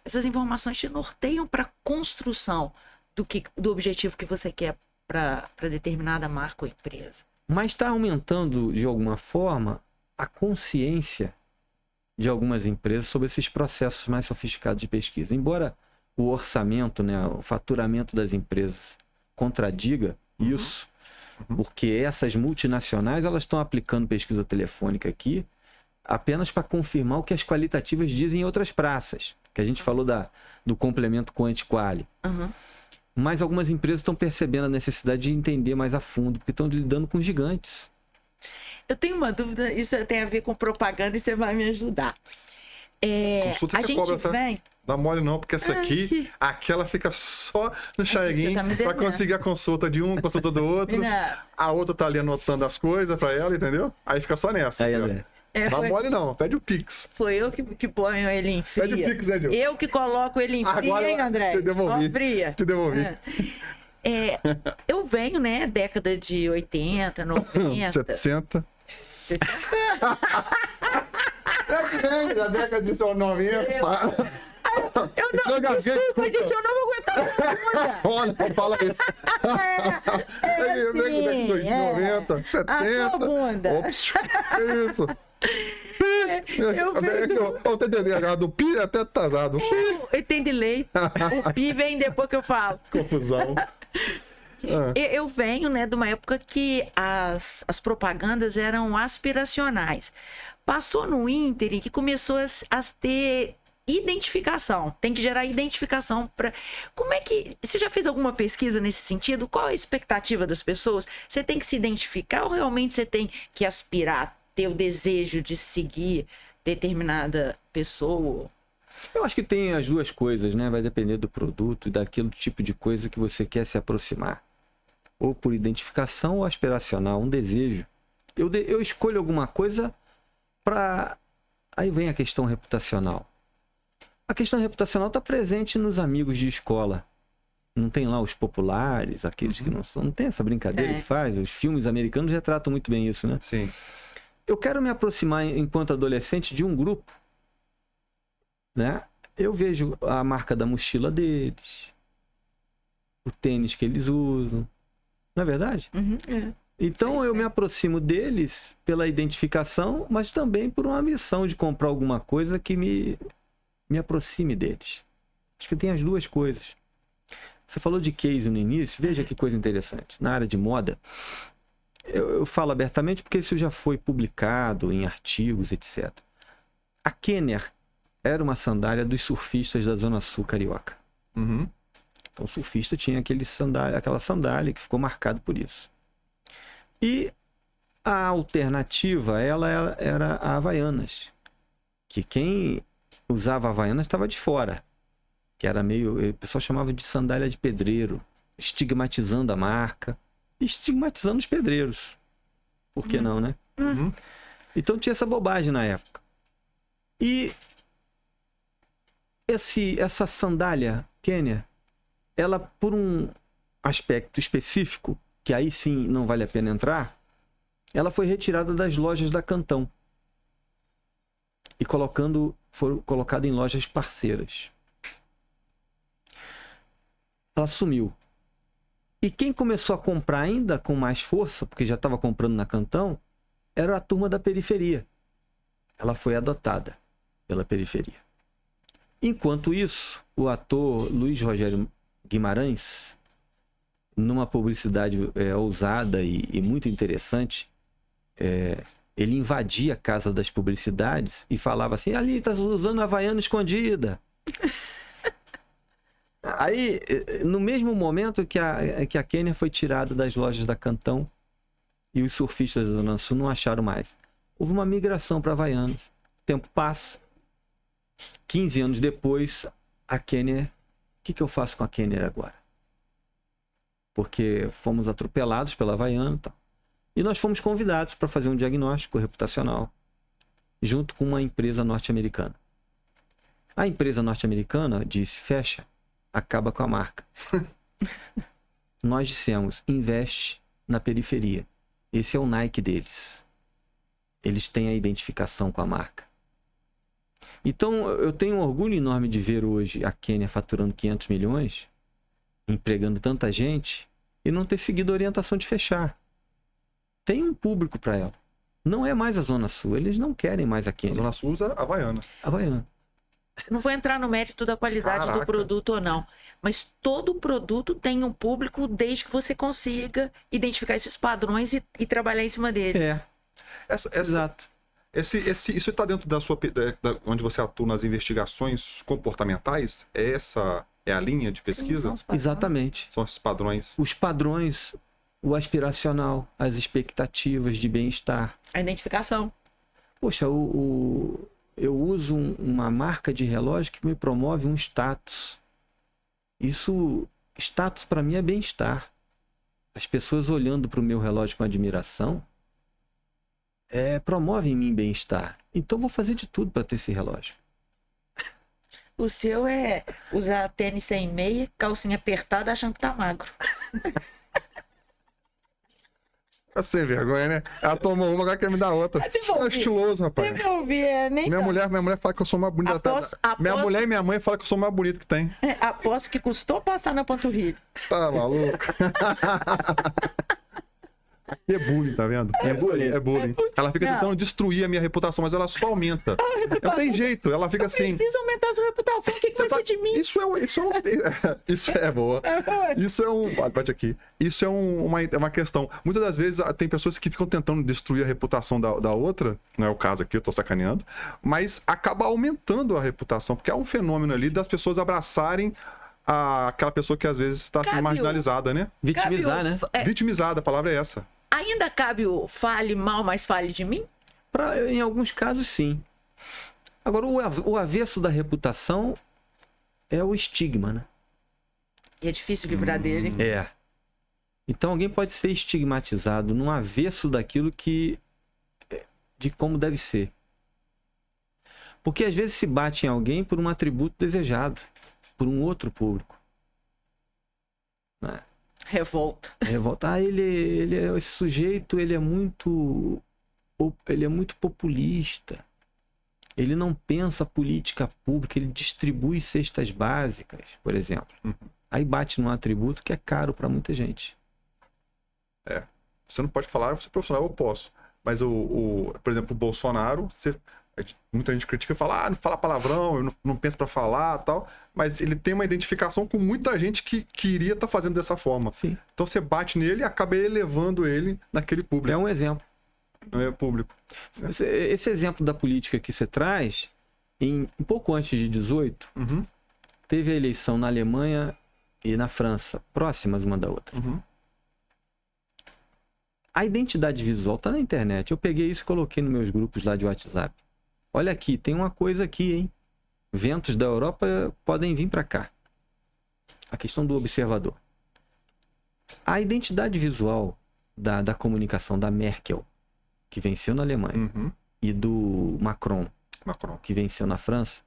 Essas informações te norteiam para a construção do objetivo que você quer para determinada marca ou empresa. Mas está aumentando, de alguma forma, a consciência de algumas empresas sobre esses processos mais sofisticados de pesquisa. Embora o orçamento, né, o faturamento das empresas contradiga isso, porque essas multinacionais elas estão aplicando pesquisa telefônica aqui apenas para confirmar o que as qualitativas dizem em outras praças, que a gente falou do complemento quanti-quali. Mas algumas empresas estão percebendo a necessidade de entender mais a fundo, porque estão lidando com gigantes. Eu tenho uma dúvida, isso tem a ver com propaganda e você vai me ajudar. Consulta a você gente cobra, vem... tá? Dá mole não, porque essa aqui ela fica só no chaguinho para conseguir a consulta de um, consulta do outro. A outra tá ali anotando as coisas para ela, entendeu? Aí fica só nessa. Aí, André. Dá mole não, pede o Pix. Foi eu que ponho ele em fria. Pede o Pix, Edil. Eu que coloco ele em fria, agora, hein, André? Te devolvi. Ó, fria. Te devolvi. Eu venho, né, década de 80, 90. 60. Da década de 90. Eu não, desculpa, gente, eu não vou aguentar. Olha, fala isso. Assim, 90, 70. A sua bunda. Ops, que isso? Eu venho O TDAH do Pi é até atrasado. tem delay. O Pi vem depois que eu falo. Confusão. Eu venho, né, de uma época que as propagandas eram aspiracionais. Passou no ínterim que começou a ter identificação. Tem que gerar identificação para... Como é que... Você já fez alguma pesquisa nesse sentido? Qual a expectativa das pessoas? Você tem que se identificar ou realmente você tem que aspirar, ter o desejo de seguir determinada pessoa? Eu acho que tem as duas coisas, né? Vai depender do produto e daquele tipo de coisa que você quer se aproximar. Ou por identificação ou aspiracional, um desejo. Eu escolho alguma coisa para... Aí vem a questão reputacional. A questão reputacional está presente nos amigos de escola. Não tem lá os populares, aqueles que não são. Não tem essa brincadeira que faz. Os filmes americanos já tratam muito bem isso, né? Sim. Eu quero me aproximar, enquanto adolescente, de um grupo, né? Eu vejo a marca da mochila deles, o tênis que eles usam. Não é verdade? Então eu me aproximo deles pela identificação, mas também por uma missão de comprar alguma coisa que me aproxime deles. Acho que tem as duas coisas. Você falou de case no início, veja que coisa interessante. Na área de moda, eu falo abertamente porque isso já foi publicado em artigos, etc. A Kenner era uma sandália dos surfistas da Zona Sul carioca. Uhum. Então o surfista tinha aquela sandália que ficou marcado por isso. E a alternativa, ela era a Havaianas. Que quem usava Havaianas estava de fora. Que era meio... O pessoal chamava de sandália de pedreiro. Estigmatizando a marca. E estigmatizando os pedreiros. Por que não, né? Uhum. Então tinha essa bobagem na época. E essa sandália Kenner, ela, por um aspecto específico, que aí sim não vale a pena entrar, ela foi retirada das lojas da Cantão e foi colocada em lojas parceiras. Ela sumiu. E quem começou a comprar ainda com mais força, porque já estava comprando na Cantão, era a turma da periferia. Ela foi adotada pela periferia. Enquanto isso, o ator Luiz Rogério Guimarães, numa publicidade ousada e muito interessante, ele invadia a casa das publicidades e falava assim: ali tá usando Havaiana escondida. Aí, no mesmo momento que a Kenner foi tirada das lojas da Cantão e os surfistas da Zona Sul não acharam mais, houve uma migração para Havaianas. O tempo passa. 15 anos depois, a Kenner... O que eu faço com a Kenner agora? Porque fomos atropelados pela Havaiana e tal. E nós fomos convidados para fazer um diagnóstico reputacional junto com uma empresa norte-americana. A empresa norte-americana disse: fecha, acaba com a marca. Nós dissemos: investe na periferia. Esse é o Nike deles. Eles têm a identificação com a marca. Então, eu tenho um orgulho enorme de ver hoje a Kenner faturando 500 milhões, empregando tanta gente, e não ter seguido a orientação de fechar. Tem um público para ela. Não é mais a Zona Sul. Eles não querem mais a Kenner. A Zona Sul usa Havaiana. Havaiana. Não vou entrar no mérito da qualidade do produto ou não, mas todo produto tem um público desde que você consiga identificar esses padrões e trabalhar em cima deles. Exato. Isso está dentro da sua... onde você atua nas investigações comportamentais? Essa é a linha de pesquisa? Sim, exatamente. São esses padrões? Os padrões, o aspiracional, as expectativas de bem-estar. A identificação. Poxa, eu uso uma marca de relógio que me promove um status. Status para mim é bem-estar. As pessoas olhando para o meu relógio com admiração promovem em mim bem-estar. Então vou fazer de tudo para ter esse relógio. O seu é usar tênis sem meia, calcinha apertada, achando que tá magro. Tá sem vergonha, né? Ela tomou uma, agora quer me dar outra. Isso é estiloso, rapaz. Minha mulher fala que eu sou mais bonita. Minha mulher e minha mãe falam que eu sou mais bonito que tem. Aposto que custou passar na panturrilha. Tá maluco? É bullying, tá vendo? É bullying. Ela fica tentando destruir a minha reputação, mas ela só aumenta. Não tem jeito, ela fica assim. Precisa aumentar a sua reputação, o que vai ser de mim? Isso é boa. Bate aqui. Isso é uma questão. Muitas das vezes tem pessoas que ficam tentando destruir a reputação da outra. Não é o caso aqui, eu tô sacaneando. Mas acaba aumentando a reputação, porque é um fenômeno ali das pessoas abraçarem aquela pessoa que às vezes está sendo marginalizada, né? Vitimizar, né? Vitimizada, a palavra é essa. Ainda cabe o fale mal, mas fale de mim? Em alguns casos, sim. Agora, o avesso da reputação é o estigma, né? E é difícil livrar dele. Então, alguém pode ser estigmatizado num avesso daquilo de como deve ser. Porque, às vezes, se bate em alguém por um atributo desejado, por um outro público. Né? Revolta. Esse sujeito, ele é muito populista. Ele não pensa política pública, ele distribui cestas básicas, por exemplo. Aí bate num atributo que é caro para muita gente. Você não pode falar, você é profissional, eu posso. Mas, por exemplo, o Bolsonaro, Muita gente critica e fala, não fala palavrão, eu não penso pra falar e tal. Mas ele tem uma identificação com muita gente que queria estar fazendo dessa forma. Sim. Então você bate nele e acaba elevando ele naquele público. É um exemplo. Não é público. Esse exemplo da política que você traz, um pouco antes de 18, Uhum, teve a eleição na Alemanha e na França, próximas uma da outra. uhum. A identidade visual está na internet. Eu peguei isso e coloquei nos meus grupos lá de WhatsApp. Olha aqui, tem uma coisa aqui, hein? Ventos da Europa podem vir para cá. A questão do observador. A identidade visual da comunicação da Merkel, que venceu na Alemanha, Uhum. e do Macron, Macron. que venceu na França,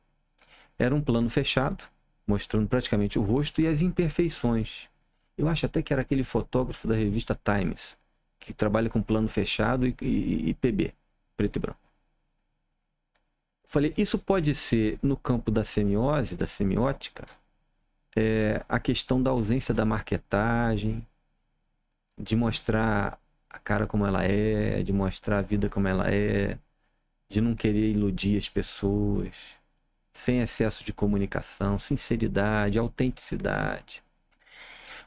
era um plano fechado, mostrando praticamente o rosto e as imperfeições. Eu acho até que era aquele fotógrafo da revista Times, que trabalha com plano fechado e PB, preto e branco. Falei, isso pode ser, no campo da semiose, da semiótica, a questão da ausência da marketagem, de mostrar a cara como ela é, de mostrar a vida como ela é, de não querer iludir as pessoas, sem excesso de comunicação, sinceridade, autenticidade.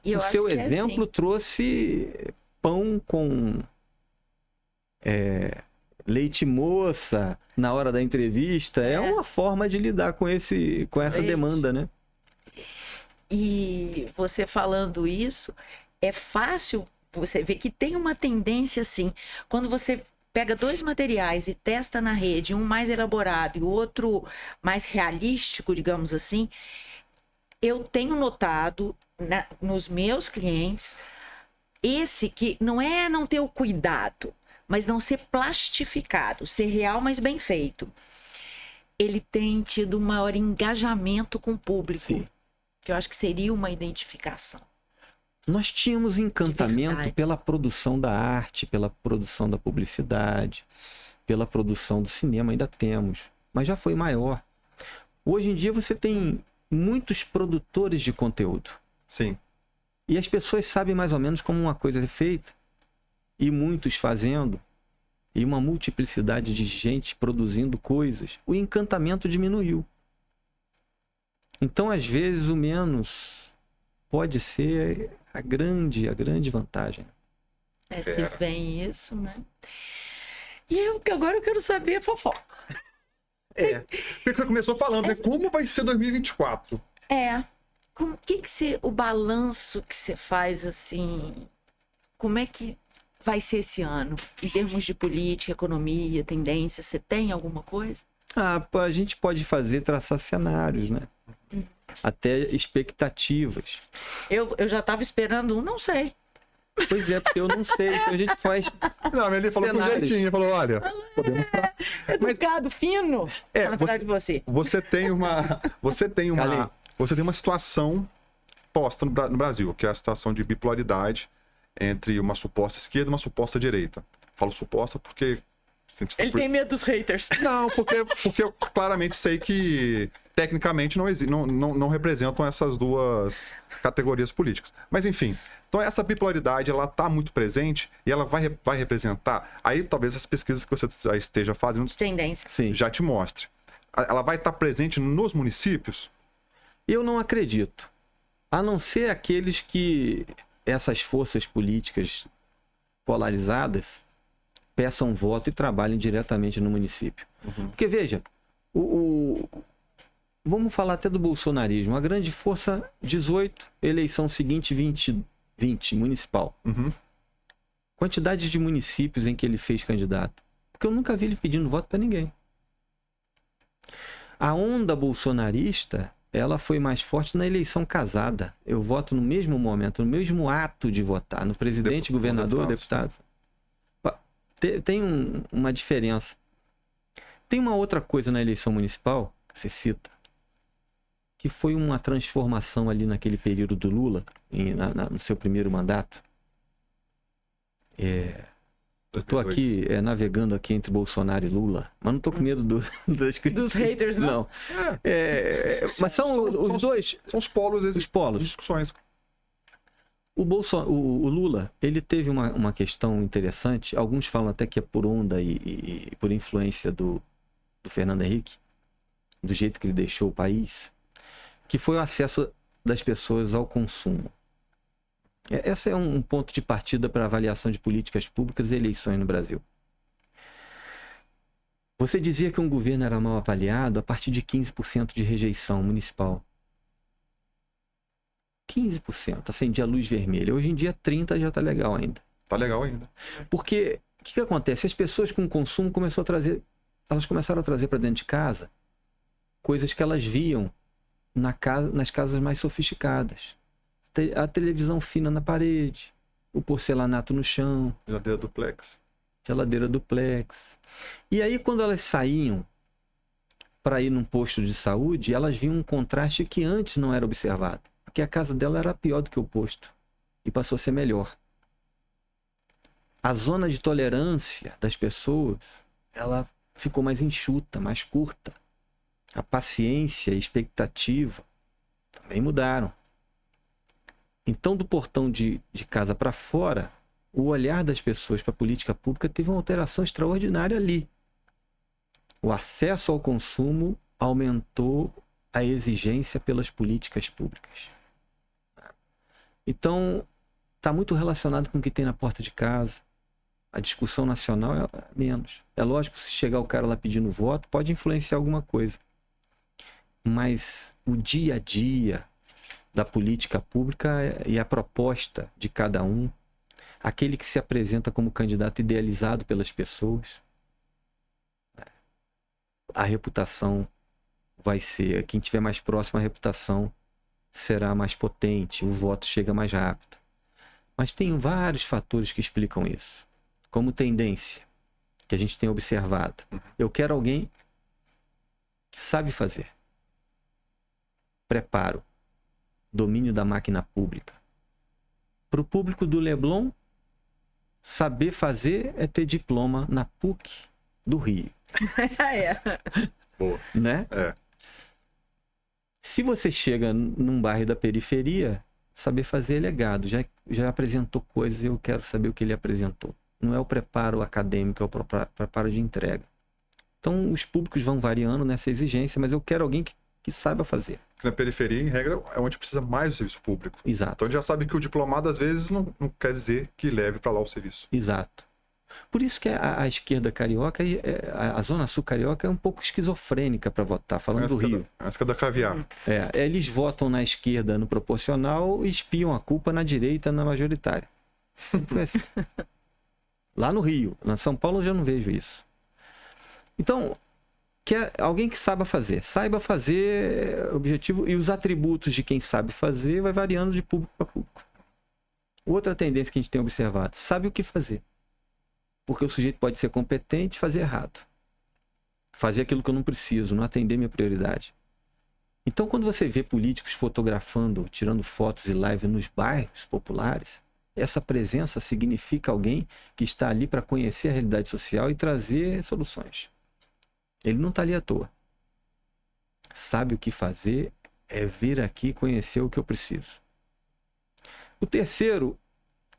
E eu O acho seu que é exemplo assim. trouxe pão com leite moça na hora da entrevista. É uma forma de lidar com essa Leite. demanda, né? E você falando isso, é fácil você ver que tem uma tendência assim, quando você pega dois materiais e testa na rede, um mais elaborado e o outro mais realístico, digamos assim, eu tenho notado nos meus clientes esse que não é não ter o cuidado, mas não ser plastificado, ser real, mas bem feito. Ele tem tido um maior engajamento com o público. Sim. Que eu acho que seria uma identificação. Nós tínhamos encantamento verdade. pela produção da arte, pela produção da publicidade, pela produção do cinema, ainda temos, mas já foi maior. Hoje em dia você tem muitos produtores de conteúdo. Sim. E as pessoas sabem mais ou menos como uma coisa é feita. E muitos fazendo. E uma multiplicidade de gente produzindo coisas. O encantamento diminuiu. Então, às vezes, o menos pode ser a grande vantagem. Se vem isso, né? E agora eu quero saber a fofoca. Porque você começou falando, né? Como vai ser 2024? O balanço que você faz, assim, como é que vai ser esse ano? Em termos de política, economia, tendência, você tem alguma coisa? A gente pode traçar cenários, né? Até expectativas. Eu já estava esperando não sei. Pois é, porque eu não sei. Então a gente faz. Não, mas ele falou com cenários. jeitinho, falou, olha, podemos Educado, fino, ao contrário de você. Você tem uma situação posta no Brasil, que é a situação de bipolaridade entre uma suposta esquerda e uma suposta direita. Falo suposta porque... Ele tem medo dos haters. Não, porque eu claramente sei que tecnicamente não representam essas duas categorias políticas. Mas enfim, então essa bipolaridade ela está muito presente e ela vai representar. Aí talvez as pesquisas que você já esteja fazendo Tendência. Sim. já te mostre. Ela vai estar presente nos municípios? Eu não acredito. A não ser aqueles que essas forças políticas polarizadas peçam voto e trabalhem diretamente no município. Uhum. Porque, veja, vamos falar até do bolsonarismo. A grande força, 18, eleição seguinte, 20 municipal. Uhum. Quantidade de municípios em que ele fez candidato. Porque eu nunca vi ele pedindo voto para ninguém. A onda bolsonarista, ela foi mais forte na eleição casada. Eu voto no mesmo momento, no mesmo ato de votar, no presidente, governador, deputado. Tem uma diferença. Tem uma outra coisa na eleição municipal, que você cita, que foi uma transformação ali naquele período do Lula, no seu primeiro mandato. Eu estou aqui navegando aqui entre Bolsonaro e Lula, mas não estou com medo Dos haters, não? Mas são os dois. São os polos Os polos. de discussões. O Lula, ele teve uma questão interessante. Alguns falam até que é por onda e por influência do do Fernando Henrique, do jeito que ele deixou o país, que foi o acesso das pessoas ao consumo. Esse é um ponto de partida para a avaliação de políticas públicas e eleições no Brasil. Você dizia que um governo era mal avaliado a partir de 15% de rejeição municipal. 15%, acendia a luz vermelha. Hoje em dia 30% já está legal ainda. Tá legal ainda. Porque o que acontece? As pessoas com consumo elas começaram a trazer para dentro de casa coisas que elas viam nas casas mais sofisticadas. A televisão fina na parede, o porcelanato no chão. Geladeira duplex. E aí, quando elas saíam para ir num posto de saúde, elas viam um contraste que antes não era observado. Porque a casa dela era pior do que o posto. E passou a ser melhor. A zona de tolerância das pessoas, ela ficou mais enxuta, mais curta. A paciência e a expectativa também mudaram. Então, do portão de casa para fora, o olhar das pessoas para a política pública teve uma alteração extraordinária ali. O acesso ao consumo aumentou a exigência pelas políticas públicas. Então, está muito relacionado com o que tem na porta de casa. A discussão nacional é menos. É lógico, se chegar o cara lá pedindo voto, pode influenciar alguma coisa. Mas o dia a dia da política pública e a proposta de cada um, aquele que se apresenta como candidato idealizado pelas pessoas, a reputação vai ser, quem tiver mais próximo à reputação será mais potente, o voto chega mais rápido. Mas tem vários fatores que explicam isso, como tendência, que a gente tem observado. Eu quero alguém que sabe fazer. Preparo. Domínio da máquina pública. Para o público do Leblon, saber fazer é ter diploma na PUC do Rio. Boa. Né? É. Se você chega num bairro da periferia, saber fazer é legado. Já apresentou coisas, eu quero saber o que ele apresentou. Não é o preparo acadêmico, é o preparo de entrega. Então, os públicos vão variando nessa exigência, mas eu quero alguém que saiba fazer. Na periferia, em regra, é onde precisa mais do serviço público. Exato. Então, a gente já sabe que o diplomado, às vezes, não quer dizer que leve para lá o serviço. Exato. Por isso que a esquerda carioca, a Zona Sul carioca é um pouco esquizofrênica para votar, falando do Rio. Essa da caviar. Eles votam na esquerda no proporcional e espiam a culpa na direita na majoritária. Sempre foi assim. Lá no Rio. Na São Paulo eu já não vejo isso. Então, alguém que saiba fazer objetivo, e os atributos de quem sabe fazer vai variando de público para público. Outra tendência que a gente tem observado, sabe o que fazer. Porque o sujeito pode ser competente e fazer errado. Fazer aquilo que eu não preciso, não atender minha prioridade. Então, quando você vê políticos fotografando, tirando fotos e live nos bairros populares, essa presença significa alguém que está ali para conhecer a realidade social e trazer soluções. Ele não está ali à toa. Sabe o que fazer é vir aqui conhecer o que eu preciso. O terceiro,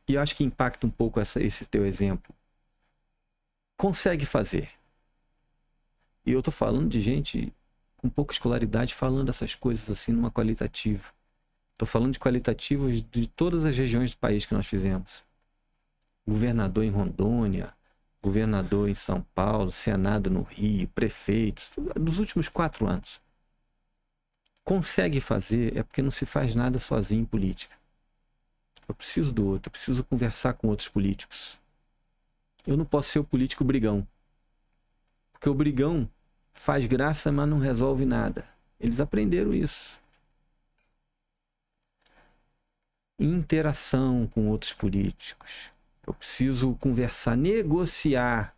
e acho que impacta um pouco esse teu exemplo, consegue fazer. E eu estou falando de gente com pouca escolaridade falando essas coisas assim numa qualitativa. Estou falando de qualitativos de todas as regiões do país que nós fizemos. Governador em Rondônia, governador em São Paulo, Senado no Rio, prefeitos, dos últimos 4 anos. Consegue fazer é porque não se faz nada sozinho em política. Eu preciso do outro, eu preciso conversar com outros políticos. Eu não posso ser o político brigão. Porque o brigão faz graça, mas não resolve nada. Eles aprenderam isso. Interação com outros políticos. Eu preciso conversar, negociar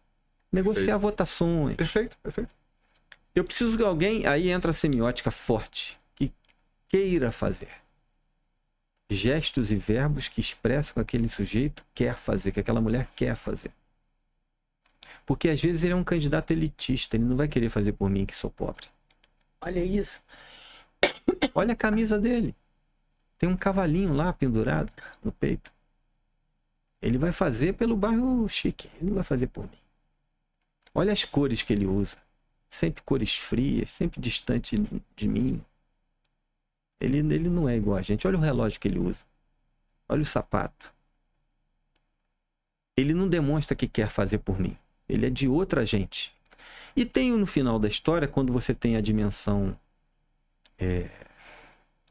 Perfeito. Votações. Perfeito. Eu preciso de alguém, aí entra a semiótica forte, que queira fazer. Gestos e verbos que expressam que aquele sujeito quer fazer, que aquela mulher quer fazer. Porque às vezes ele é um candidato elitista, ele não vai querer fazer por mim que sou pobre. Olha isso. Olha a camisa dele. Tem um cavalinho lá pendurado no peito. Ele vai fazer pelo bairro chique, ele não vai fazer por mim. Olha as cores que ele usa. sempre cores frias, sempre distante de mim. Ele não é igual a gente. Olha o relógio que ele usa. Olha o sapato. Ele não demonstra que quer fazer por mim. Ele é de outra gente. E tem no final da história, quando você tem a dimensão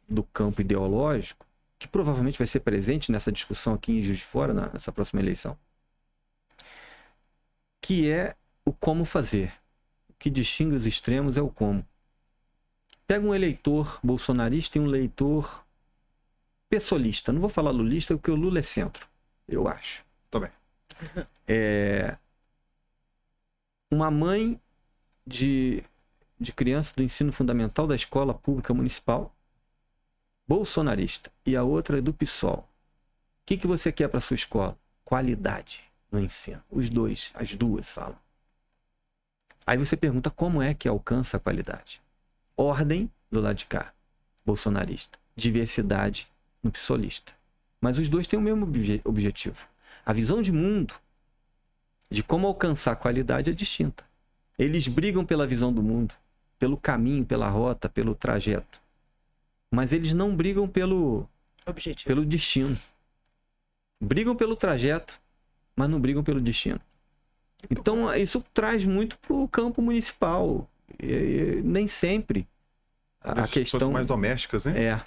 do campo ideológico, que provavelmente vai ser presente nessa discussão aqui em Juiz de Fora, nessa próxima eleição, que é o como fazer. O que distingue os extremos é o como. Pega um eleitor bolsonarista e um eleitor pessoalista. Não vou falar lulista, porque o Lula é centro, eu acho. Também. Uma mãe de criança do ensino fundamental da escola pública municipal, bolsonarista, e a outra é do PSOL. O que você quer para sua escola? Qualidade no ensino. Os dois, as duas falam. Aí você pergunta como é que alcança a qualidade. Ordem do lado de cá, bolsonarista. Diversidade no psolista. Mas os dois têm o mesmo objetivo. A visão de mundo, de como alcançar a qualidade, é distinta. Eles brigam pela visão do mundo, pelo caminho, pela rota, pelo trajeto. Mas eles não brigam pelo destino. Brigam pelo trajeto, mas não brigam pelo destino. Então, isso traz muito para o campo municipal. E nem sempre a questão mais domésticas, né?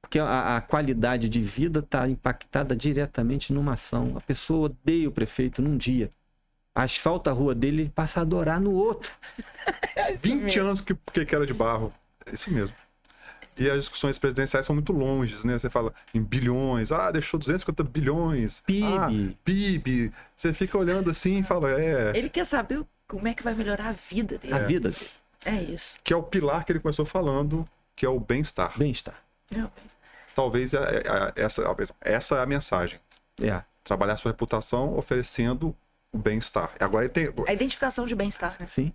Porque a qualidade de vida está impactada diretamente numa ação. A pessoa odeia o prefeito num dia. Asfalta a rua dele, ele passa a adorar no outro. 20 anos que era de barro. É isso mesmo. E as discussões presidenciais são muito longes, né? Você fala em bilhões. Deixou 250 bilhões. PIB. PIB. Você fica olhando assim e fala, Ele quer saber como é que vai melhorar a vida dele. A vida dele. É isso. Que é o pilar que ele começou falando, que é o bem-estar. Bem-estar. Talvez essa é a mensagem. Trabalhar sua reputação oferecendo o bem-estar. Agora tem a identificação de bem-estar, né? Sim.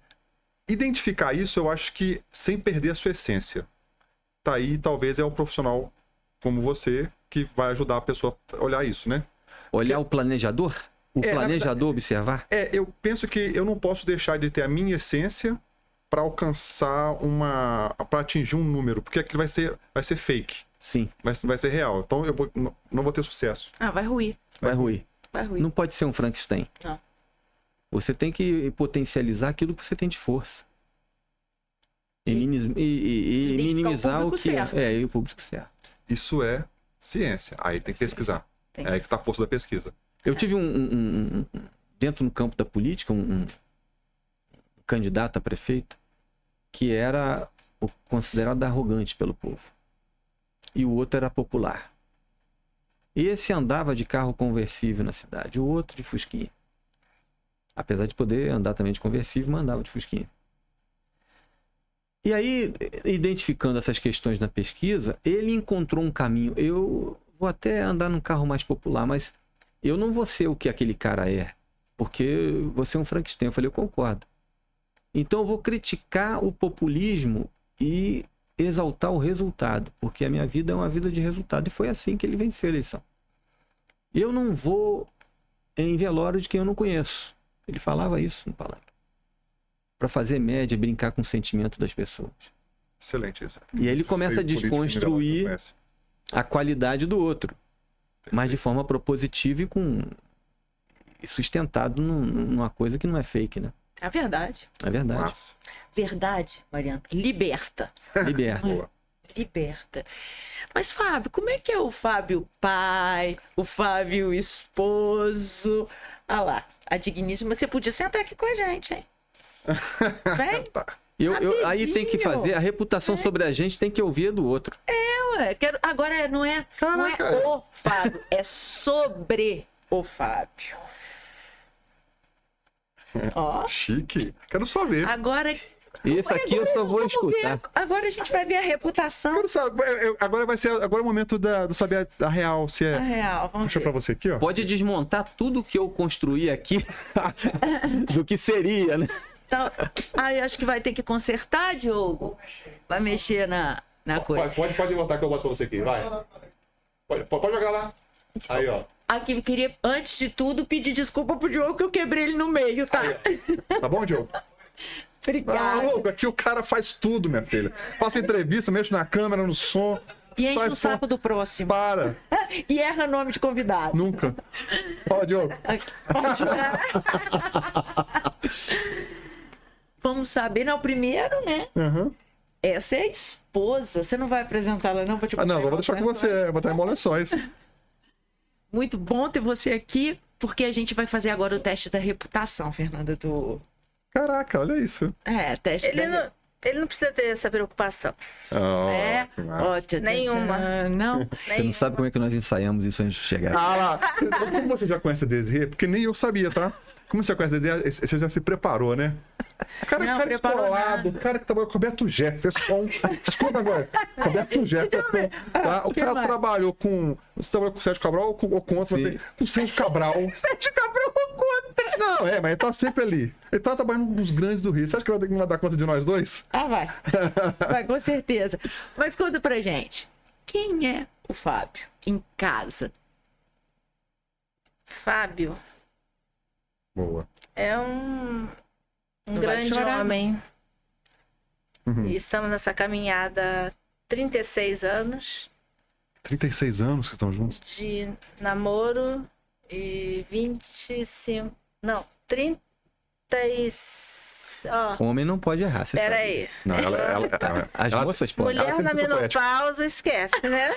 Identificar isso, eu acho que sem perder a sua essência. Tá aí, talvez é um profissional como você que vai ajudar a pessoa a olhar isso, né? Olhar o planejador? O planejador observar? Eu penso que eu não posso deixar de ter a minha essência para alcançar para atingir um número, porque aquilo vai ser fake. Sim. Vai ser real. Então eu não vou ter sucesso. Vai ruir. Vai ruir. Não pode ser um Frankenstein. Não. Você tem que potencializar aquilo que você tem de força. E minimizar o que é o público certo. Isso é ciência. Aí tem que pesquisar. É aí que tá a força da pesquisa. Eu tive dentro do campo da política, um candidato a prefeito que era considerado arrogante pelo povo. E o outro era popular. Esse andava de carro conversível na cidade, o outro de fusquinha. Apesar de poder andar também de conversível, mas andava de fusquinha. E aí, identificando essas questões na pesquisa, ele encontrou um caminho. Eu vou até andar num carro mais popular, mas eu não vou ser o que aquele cara é, porque você é um Frankenstein. Eu falei, eu concordo. Então eu vou criticar o populismo e exaltar o resultado, porque a minha vida é uma vida de resultado. E foi assim que ele venceu a eleição. Eu não vou em velório de quem eu não conheço. Ele falava isso no palanque. Para fazer média, brincar com o sentimento das pessoas. Excelente isso. E aí ele começa a desconstruir a qualidade do outro. Mas de forma propositiva e sustentado numa coisa que não é fake, né? É verdade. É verdade. Nossa. Verdade, Mariano. Liberta. Liberta. Liberta. Mas, Fábio, como é que é o Fábio pai, o Fábio esposo? Ah lá, a digníssima. Você podia sentar aqui com a gente, hein? Vem. Aí tem que fazer, a reputação sobre a gente tem que ouvir do outro. Agora não é o Fábio, é sobre o Fábio. Ó. Chique. Quero só ver. Agora. Esse aqui eu só vou escutar. Agora a gente vai ver a reputação. Quero saber. Agora vai ser o momento do saber a real, se é. A real, vamos Puxa ver. pra você aqui, ó. Pode desmontar tudo que eu construí aqui do que seria, né? Então, aí acho que vai ter que consertar, Diogo. Vai mexer na coisa. Pode botar que eu boto pra você aqui, vai. Pode jogar lá. Aí, ó. Aqui eu queria, antes de tudo, pedir desculpa pro Diogo que eu quebrei ele no meio, tá? Tá bom, Diogo? Obrigada. Maluco, aqui o cara faz tudo, minha filha. Faço entrevista, mexo na câmera, no som. E enche sai o saco do próximo. Para. E erra nome de convidado. Nunca. Ó, Diogo. Vamos saber, não, primeiro, né? Uhum. Essa é a esposa. Você não vai apresentá-la, não? Pra te Não, botar vou em deixar com lençóis? você. Vou botar em lençóis. Muito bom ter você aqui, porque a gente vai fazer agora o teste da reputação, Fernanda. Caraca, olha isso. Teste Ele não precisa ter essa preocupação. É, que massa. ó, tchan, tchan, Nenhuma. tchan. Não. Você não sabe como é que nós ensaiamos isso antes de chegar. Ah lá. Como você já conhece a Desirê? Porque nem eu sabia, tá? Como você já conhece a Desirê, você já se preparou, né? Cara, Não, cara preparou escolado, nada. cara que trabalhou com o Roberto Jefferson. Escuta agora. Roberto Jefferson. Tá? O que cara mais? trabalhou com. Você trabalhou com o Sérgio Cabral ou contra Sim. você? Com o Sérgio Cabral. Sérgio Cabral contra. Não, mas ele tá sempre ali. Ele tá trabalhando com os grandes do Rio. Você acha que ele não vai dar conta de nós dois? Ah, vai. Vai, com certeza. Mas conta pra gente. Quem é o Fábio em casa? Fábio Boa. é um Não vai grande chorar, homem. Uhum. E estamos nessa caminhada há 36 anos 36 anos que estão juntos. de namoro e 25. Não, 30 e. Ó, Homem não pode errar, você pera sabe. aí. Não, As moças podem. Mulher tem na licença poética. menopausa, esquece, né?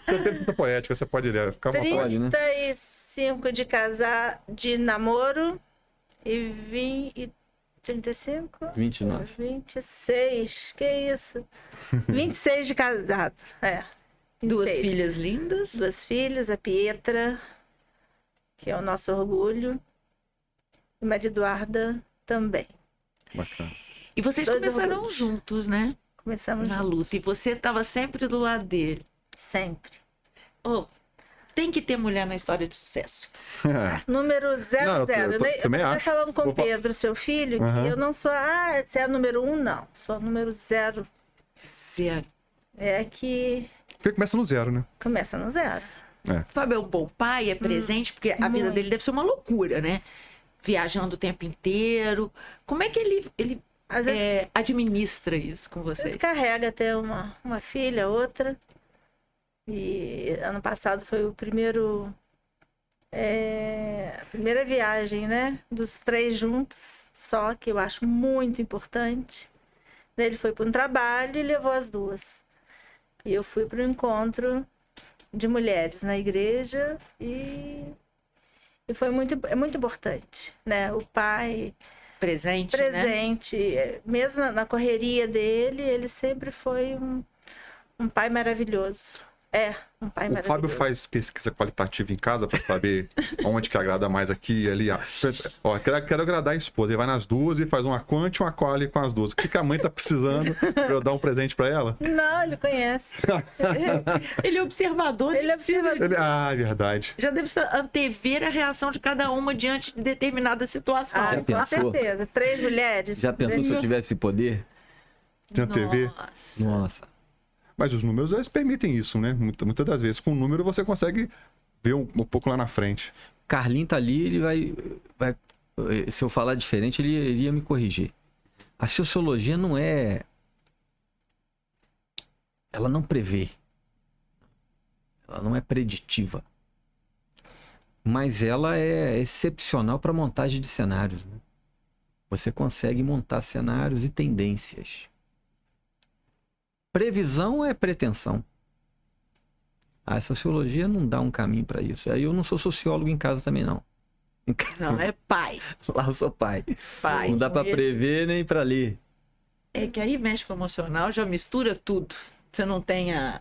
Você tem licença poética, você pode ler. Fica à vontade. Pode, né? 35 de casar, de namoro e 35? 29. 26, que isso? 26 de casado, é. 26. Duas filhas lindas. Duas filhas, a Pietra, que é o nosso orgulho, e Maria Eduarda também. Bacana. E vocês Dois começaram orgulhos. juntos, né? Começamos Na juntos, luta. E você estava sempre do lado dele. sempre. Oh, tem que ter mulher na história de sucesso. Número 00. Não, eu também tô acho. falando com Vou o Pedro, seu filho, Aham. que eu não sou. Ah, você é número 1, não. Sou número 0. Zero. É que Porque começa no zero, né? começa no 0. Fábio é um bom pai, é presente, porque a vida muito. dele deve ser uma loucura, né? Viajando o tempo inteiro. Como é que ele Às vezes, administra isso com às vezes vocês? carrega até uma filha, outra. E ano passado foi o primeiro. A primeira viagem, né? Dos 3 juntos, só que eu acho muito importante. Daí ele foi para um trabalho e levou as 2. E eu fui para o encontro de mulheres na igreja e foi é muito importante, né? O pai Presente, né? presente, mesmo na correria dele, ele sempre foi um pai maravilhoso. É, um pai O maravilhoso. Fábio faz pesquisa qualitativa em casa pra saber onde que agrada mais aqui e ali. Ó, quero agradar a esposa. Ele vai nas duas e faz uma quant e uma quali com as duas. O que a mãe tá precisando pra eu dar um presente pra ela? Não, ele conhece. Ele é observador, Ele é precisa- observador. Ah, verdade. Já deve antever a reação de cada uma diante de determinada situação. Ah, Já com pensou? certeza. 3 mulheres. Já pensou se eu tivesse esse poder? Tem a TV. Nossa. Nossa. Mas os números, eles permitem isso, né? Muitas das vezes. Com o número, você consegue ver um pouco lá na frente. Carlinho tá ali, ele vai. Se eu falar diferente, ele iria me corrigir. A sociologia não é. Ela não prevê. Ela não é preditiva. Mas ela é excepcional para montagem de cenários, né? Você consegue montar cenários e tendências. Previsão é pretensão. A sociologia não dá um caminho para isso. Aí eu não sou sociólogo em casa também, não. Não, é pai. Lá eu sou pai. Pai. Não dá para Mesmo. prever nem para ler. É que aí mexe com o emocional, já mistura tudo. Você não tem a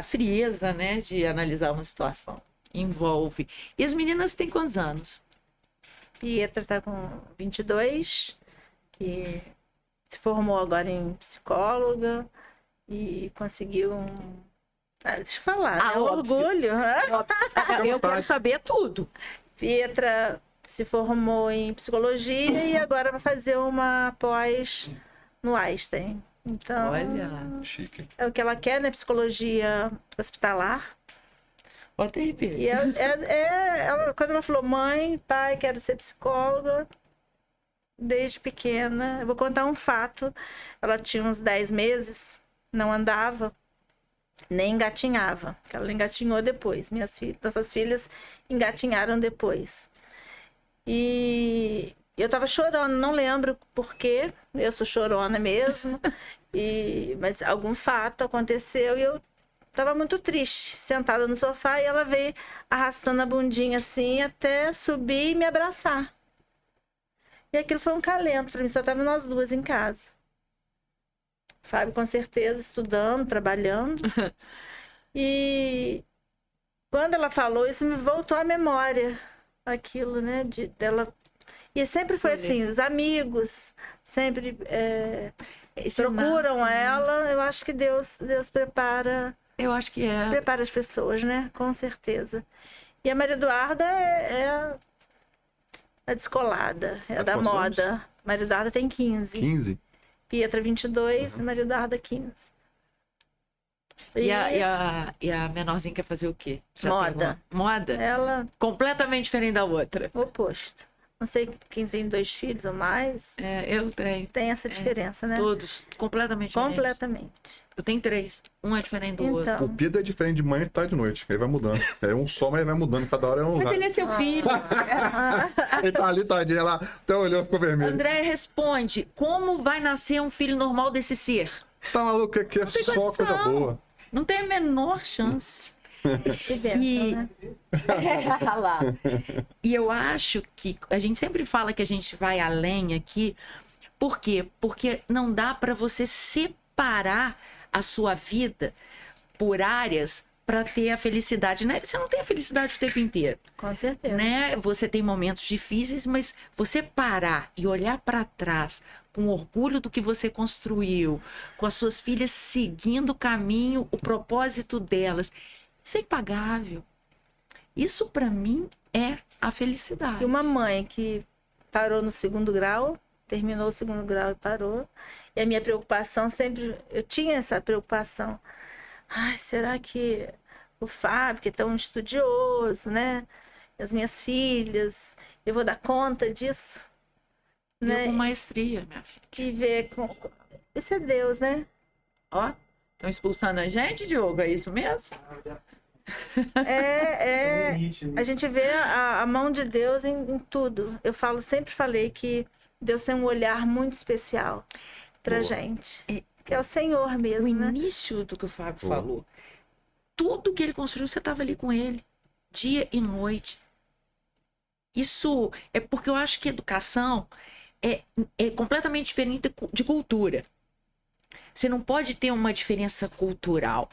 frieza, né, de analisar uma situação. Envolve. E as meninas têm quantos anos? Pietra tá com 22, que se formou agora em psicóloga e conseguiu deixa eu falar, né? óbvio. Orgulho. Eu quero saber tudo. Pietra se formou em psicologia e agora vai fazer uma pós no Einstein. Então, Olha. Chique. é o que ela quer, né? Psicologia hospitalar. Bota aí, Pedro. E quando ela falou, mãe, pai, quero ser psicóloga, desde pequena. Eu vou contar um fato. Ela tinha uns 10 meses, não andava, nem engatinhava. Ela engatinhou depois. Nossas filhas engatinharam depois. E eu tava chorando, não lembro por quê. Eu sou chorona mesmo. Mas algum fato aconteceu e eu tava muito triste, sentada no sofá, e ela veio arrastando a bundinha assim até subir e me abraçar. E aquilo foi um calento para mim, só tava nós duas em casa. Fábio, com certeza, estudando, trabalhando. E quando ela falou, isso me voltou à memória, aquilo, né, dela. E sempre foi assim, os amigos sempre procuram ela. Eu acho que Deus prepara. Eu acho que é. Prepara as pessoas, né? Com certeza. E a Maria Eduarda é a descolada, é da moda. Maria Eduarda tem 15. 15? Pietra 22 e Maria Eduarda 15. E a menorzinha quer fazer o quê? Moda. Moda? Ela... Completamente diferente da outra. Oposto. Não sei quem tem 2 filhos ou mais. Eu tenho. Tem essa diferença, né? Todos completamente diferentes. Completamente. Eu tenho 3. Um é diferente do outro. O Pedro é diferente de manhã, de tarde e de noite. Ele vai mudando. É um só, mas ele vai mudando. Cada hora é um lugar. Mas ele é seu filho. Ele tá ali, tadinha lá. Até olhou, ficou vermelho. André, responde. Como vai nascer um filho normal desse ser? Tá maluco? Aqui é só condição. coisa boa. Não tem a menor chance. Que benção, né? Olha lá. E eu acho que a gente sempre fala que a gente vai além aqui. Por quê? Porque não dá para você separar a sua vida por áreas para ter a felicidade, né? Você não tem a felicidade o tempo inteiro. Com certeza. Né? Você tem momentos difíceis, mas você parar e olhar para trás com orgulho do que você construiu, com as suas filhas seguindo o caminho, o propósito delas, isso é impagável. Isso para mim é a felicidade. E uma mãe que parou no 2º grau, terminou o 2º grau e parou. E a minha preocupação sempre, eu tinha essa preocupação. Ai, será que o Fábio, que é tão estudioso, né? As minhas filhas, eu vou dar conta disso? Né? Com maestria, minha filha. E ver com... Isso é Deus, né? Ó, estão expulsando a gente, Diogo? É isso mesmo? A gente vê a mão de Deus em tudo. Eu sempre falei que Deus tem um olhar muito especial pra gente. Que é o Senhor mesmo, O né? início do que o Fábio falou. Tudo que ele construiu, você estava ali com ele. Dia e noite. Isso é porque eu acho que educação é completamente diferente de cultura. Você não pode ter uma diferença cultural.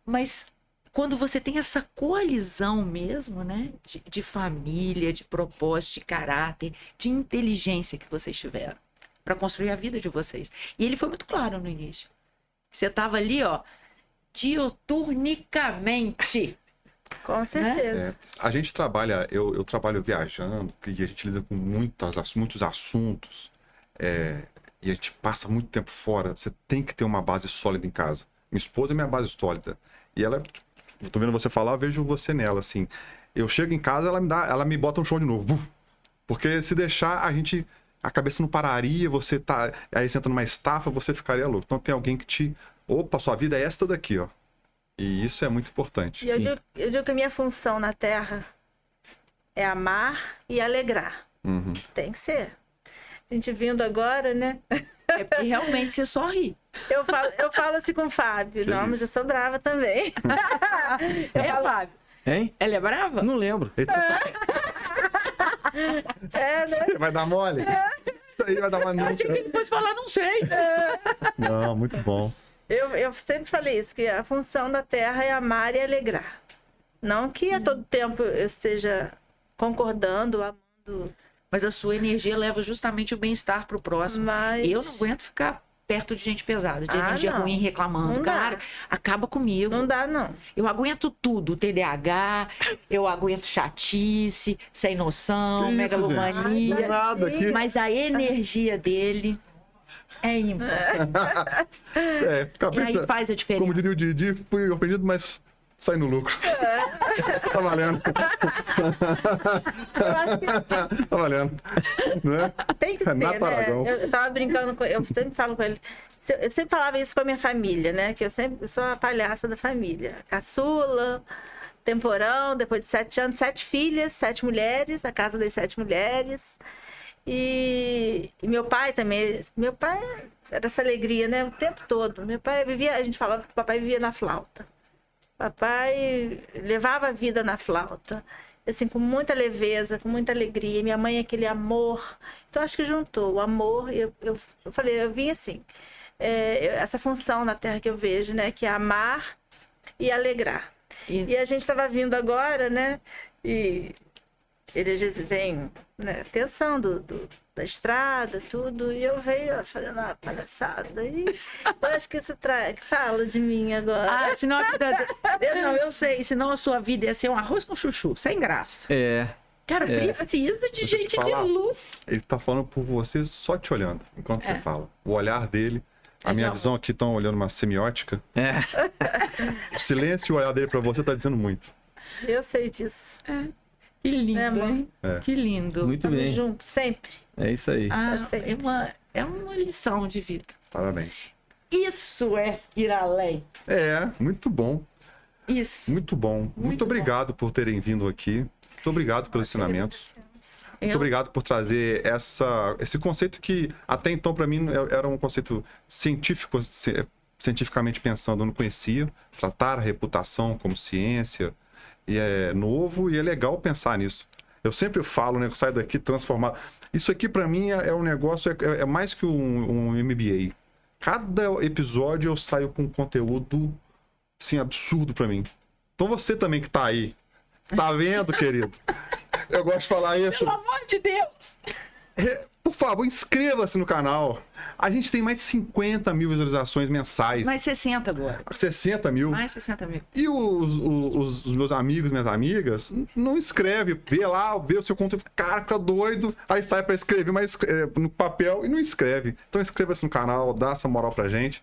Mas quando você tem essa coalizão mesmo, né? De família, de propósito, de caráter, de inteligência que vocês tiveram para construir a vida de vocês. E ele foi muito claro no início. Você estava ali, ó, diuturnicamente. Com certeza. A gente trabalha, eu trabalho viajando, e a gente lida com muitos assuntos, e a gente passa muito tempo fora. Você tem que ter uma base sólida em casa. Minha esposa é minha base sólida. E ela, tô vendo você falar, eu vejo você nela, assim. Eu chego em casa, ela me bota um chão de novo. Porque se deixar, a cabeça não pararia, aí você entra numa estafa, você ficaria louco. Então tem alguém que opa, sua vida é esta daqui, ó. E isso é muito importante. E eu digo que a minha função na Terra é amar e alegrar. Uhum. Tem que ser. A gente vindo agora, né? É porque realmente você só ri. Eu falo assim com o Fábio. Que não, isso? mas eu sou brava também. Fábio? Hein? Ela é brava? Não lembro. Né? Você vai dar mole? Isso aí vai dar uma Eu achei que ele fosse falar, não sei. Não, muito bom. Eu sempre falei isso, que a função da Terra é amar e alegrar. Não que a todo tempo eu esteja concordando, amando. Mas a sua energia leva justamente o bem-estar pro próximo. Mas... Eu não aguento ficar perto de gente pesada, de energia não. ruim reclamando. Não dá. Cara, acaba comigo. Não dá, não. Eu aguento tudo, TDAH, eu aguento chatice, sem noção, Que isso, megalomania. gente? Do nada aqui. Mas a energia dele é ímpar. E Cabeça, aí faz a diferença. como diria o Didi, fui ofendido, mas sai no lucro. Tá valendo. Eu acho que Tá valendo. Não é? tem que ser, Renato né? Aragão. Eu tava brincando com ele, eu sempre falo com ele. Eu sempre falava isso com a minha família, né? Que eu sou a palhaça da família. Caçula, temporão, depois de 7 anos, 7 filhas, 7 mulheres, a casa das 7 mulheres. E meu pai também. Meu pai era essa alegria, né? O tempo todo. Meu pai vivia, a gente falava que o papai vivia na flauta. Papai levava a vida na flauta, assim, com muita leveza, com muita alegria. Minha mãe, aquele amor. Então, acho que juntou o amor. Eu falei, eu vim assim, essa função na Terra que eu vejo, né? Que é amar e alegrar. E a gente estava vindo agora, né? E ele às vezes vem, né? Tensão da estrada, tudo. E eu venho fazendo uma palhaçada. E eu acho que isso fala de mim agora. Ah, senão a vida... Não, eu sei. Senão a sua vida ia ser um arroz com chuchu, sem graça. Cara, precisa de gente de luz. Ele tá falando por você só te olhando, enquanto você fala. O olhar dele, a minha visão aqui, estão olhando uma semiótica. O silêncio e o olhar dele pra você tá dizendo muito. Eu sei disso. Que lindo, É, mãe? hein? Que lindo. Muito Estamos bem. juntos, sempre. É isso aí. É uma lição de vida. Parabéns. Isso é ir além. Muito bom. Isso. Muito bom. Muito obrigado por terem vindo aqui. Muito obrigado pelos ensinamentos. Muito obrigado por trazer esse conceito que até então para mim era um conceito científico, cientificamente pensando, eu não conhecia. Tratar a reputação como ciência. E é novo e é legal pensar nisso. Eu sempre falo, né? Eu saio daqui transformado. Isso aqui para mim é um negócio, é mais que um MBA. Cada episódio eu saio com conteúdo, assim, absurdo para mim. Então você também que tá aí, tá vendo, querido? Eu gosto de falar isso. Pelo amor de Deus! Por favor, inscreva-se no canal. A gente tem mais de 50 mil visualizações mensais. Mais 60 agora. 60 mil. Mais 60 mil. E os meus amigos, minhas amigas, não escreve. Vê lá, vê o seu conteúdo. Cara, fica doido. Aí sai pra escrever no papel e não escreve. Então inscreva-se no canal, dá essa moral pra gente.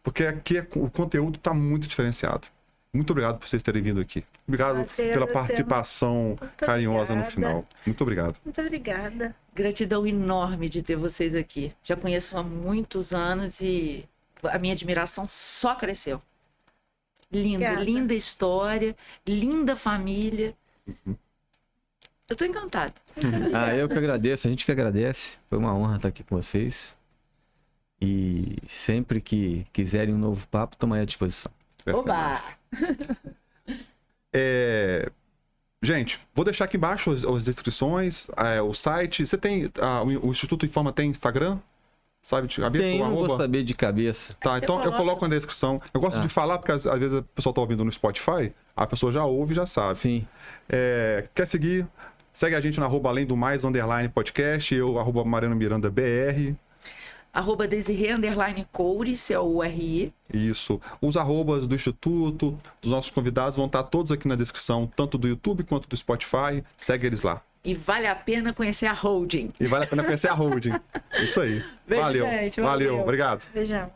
Porque aqui o conteúdo tá muito diferenciado. Muito obrigado por vocês terem vindo aqui. Obrigado pela participação carinhosa no final. Muito obrigado. Muito obrigada. Gratidão enorme de ter vocês aqui. Já conheço há muitos anos e a minha admiração só cresceu. Linda, Obrigada. linda história, linda família. Eu tô encantada. Eu que agradeço, a gente que agradece. Foi uma honra estar aqui com vocês. E sempre que quiserem um novo papo, estamos aí à disposição. Oba! Gente, vou deixar aqui embaixo as descrições, o site. Você tem. O Instituto Informa tem Instagram? Sabe de cabeça? Tem, não vou saber de cabeça. Tá, Você então eu coloco na descrição. Eu gosto de falar, porque às vezes a pessoa tá ouvindo no Spotify, a pessoa já ouve e já sabe. Sim. Quer seguir? Segue a gente no @além-do-mais_podcast, eu @marianomiranda_br. @Desirê_Coure, COURI. Isso. Os arrobas do Instituto, dos nossos convidados vão estar todos aqui na descrição, tanto do YouTube quanto do Spotify. Segue eles lá. E vale a pena conhecer a holding. E vale a pena conhecer a holding. Isso aí. Beijo, Valeu. gente. Valeu. Valeu. Obrigado. Beijão.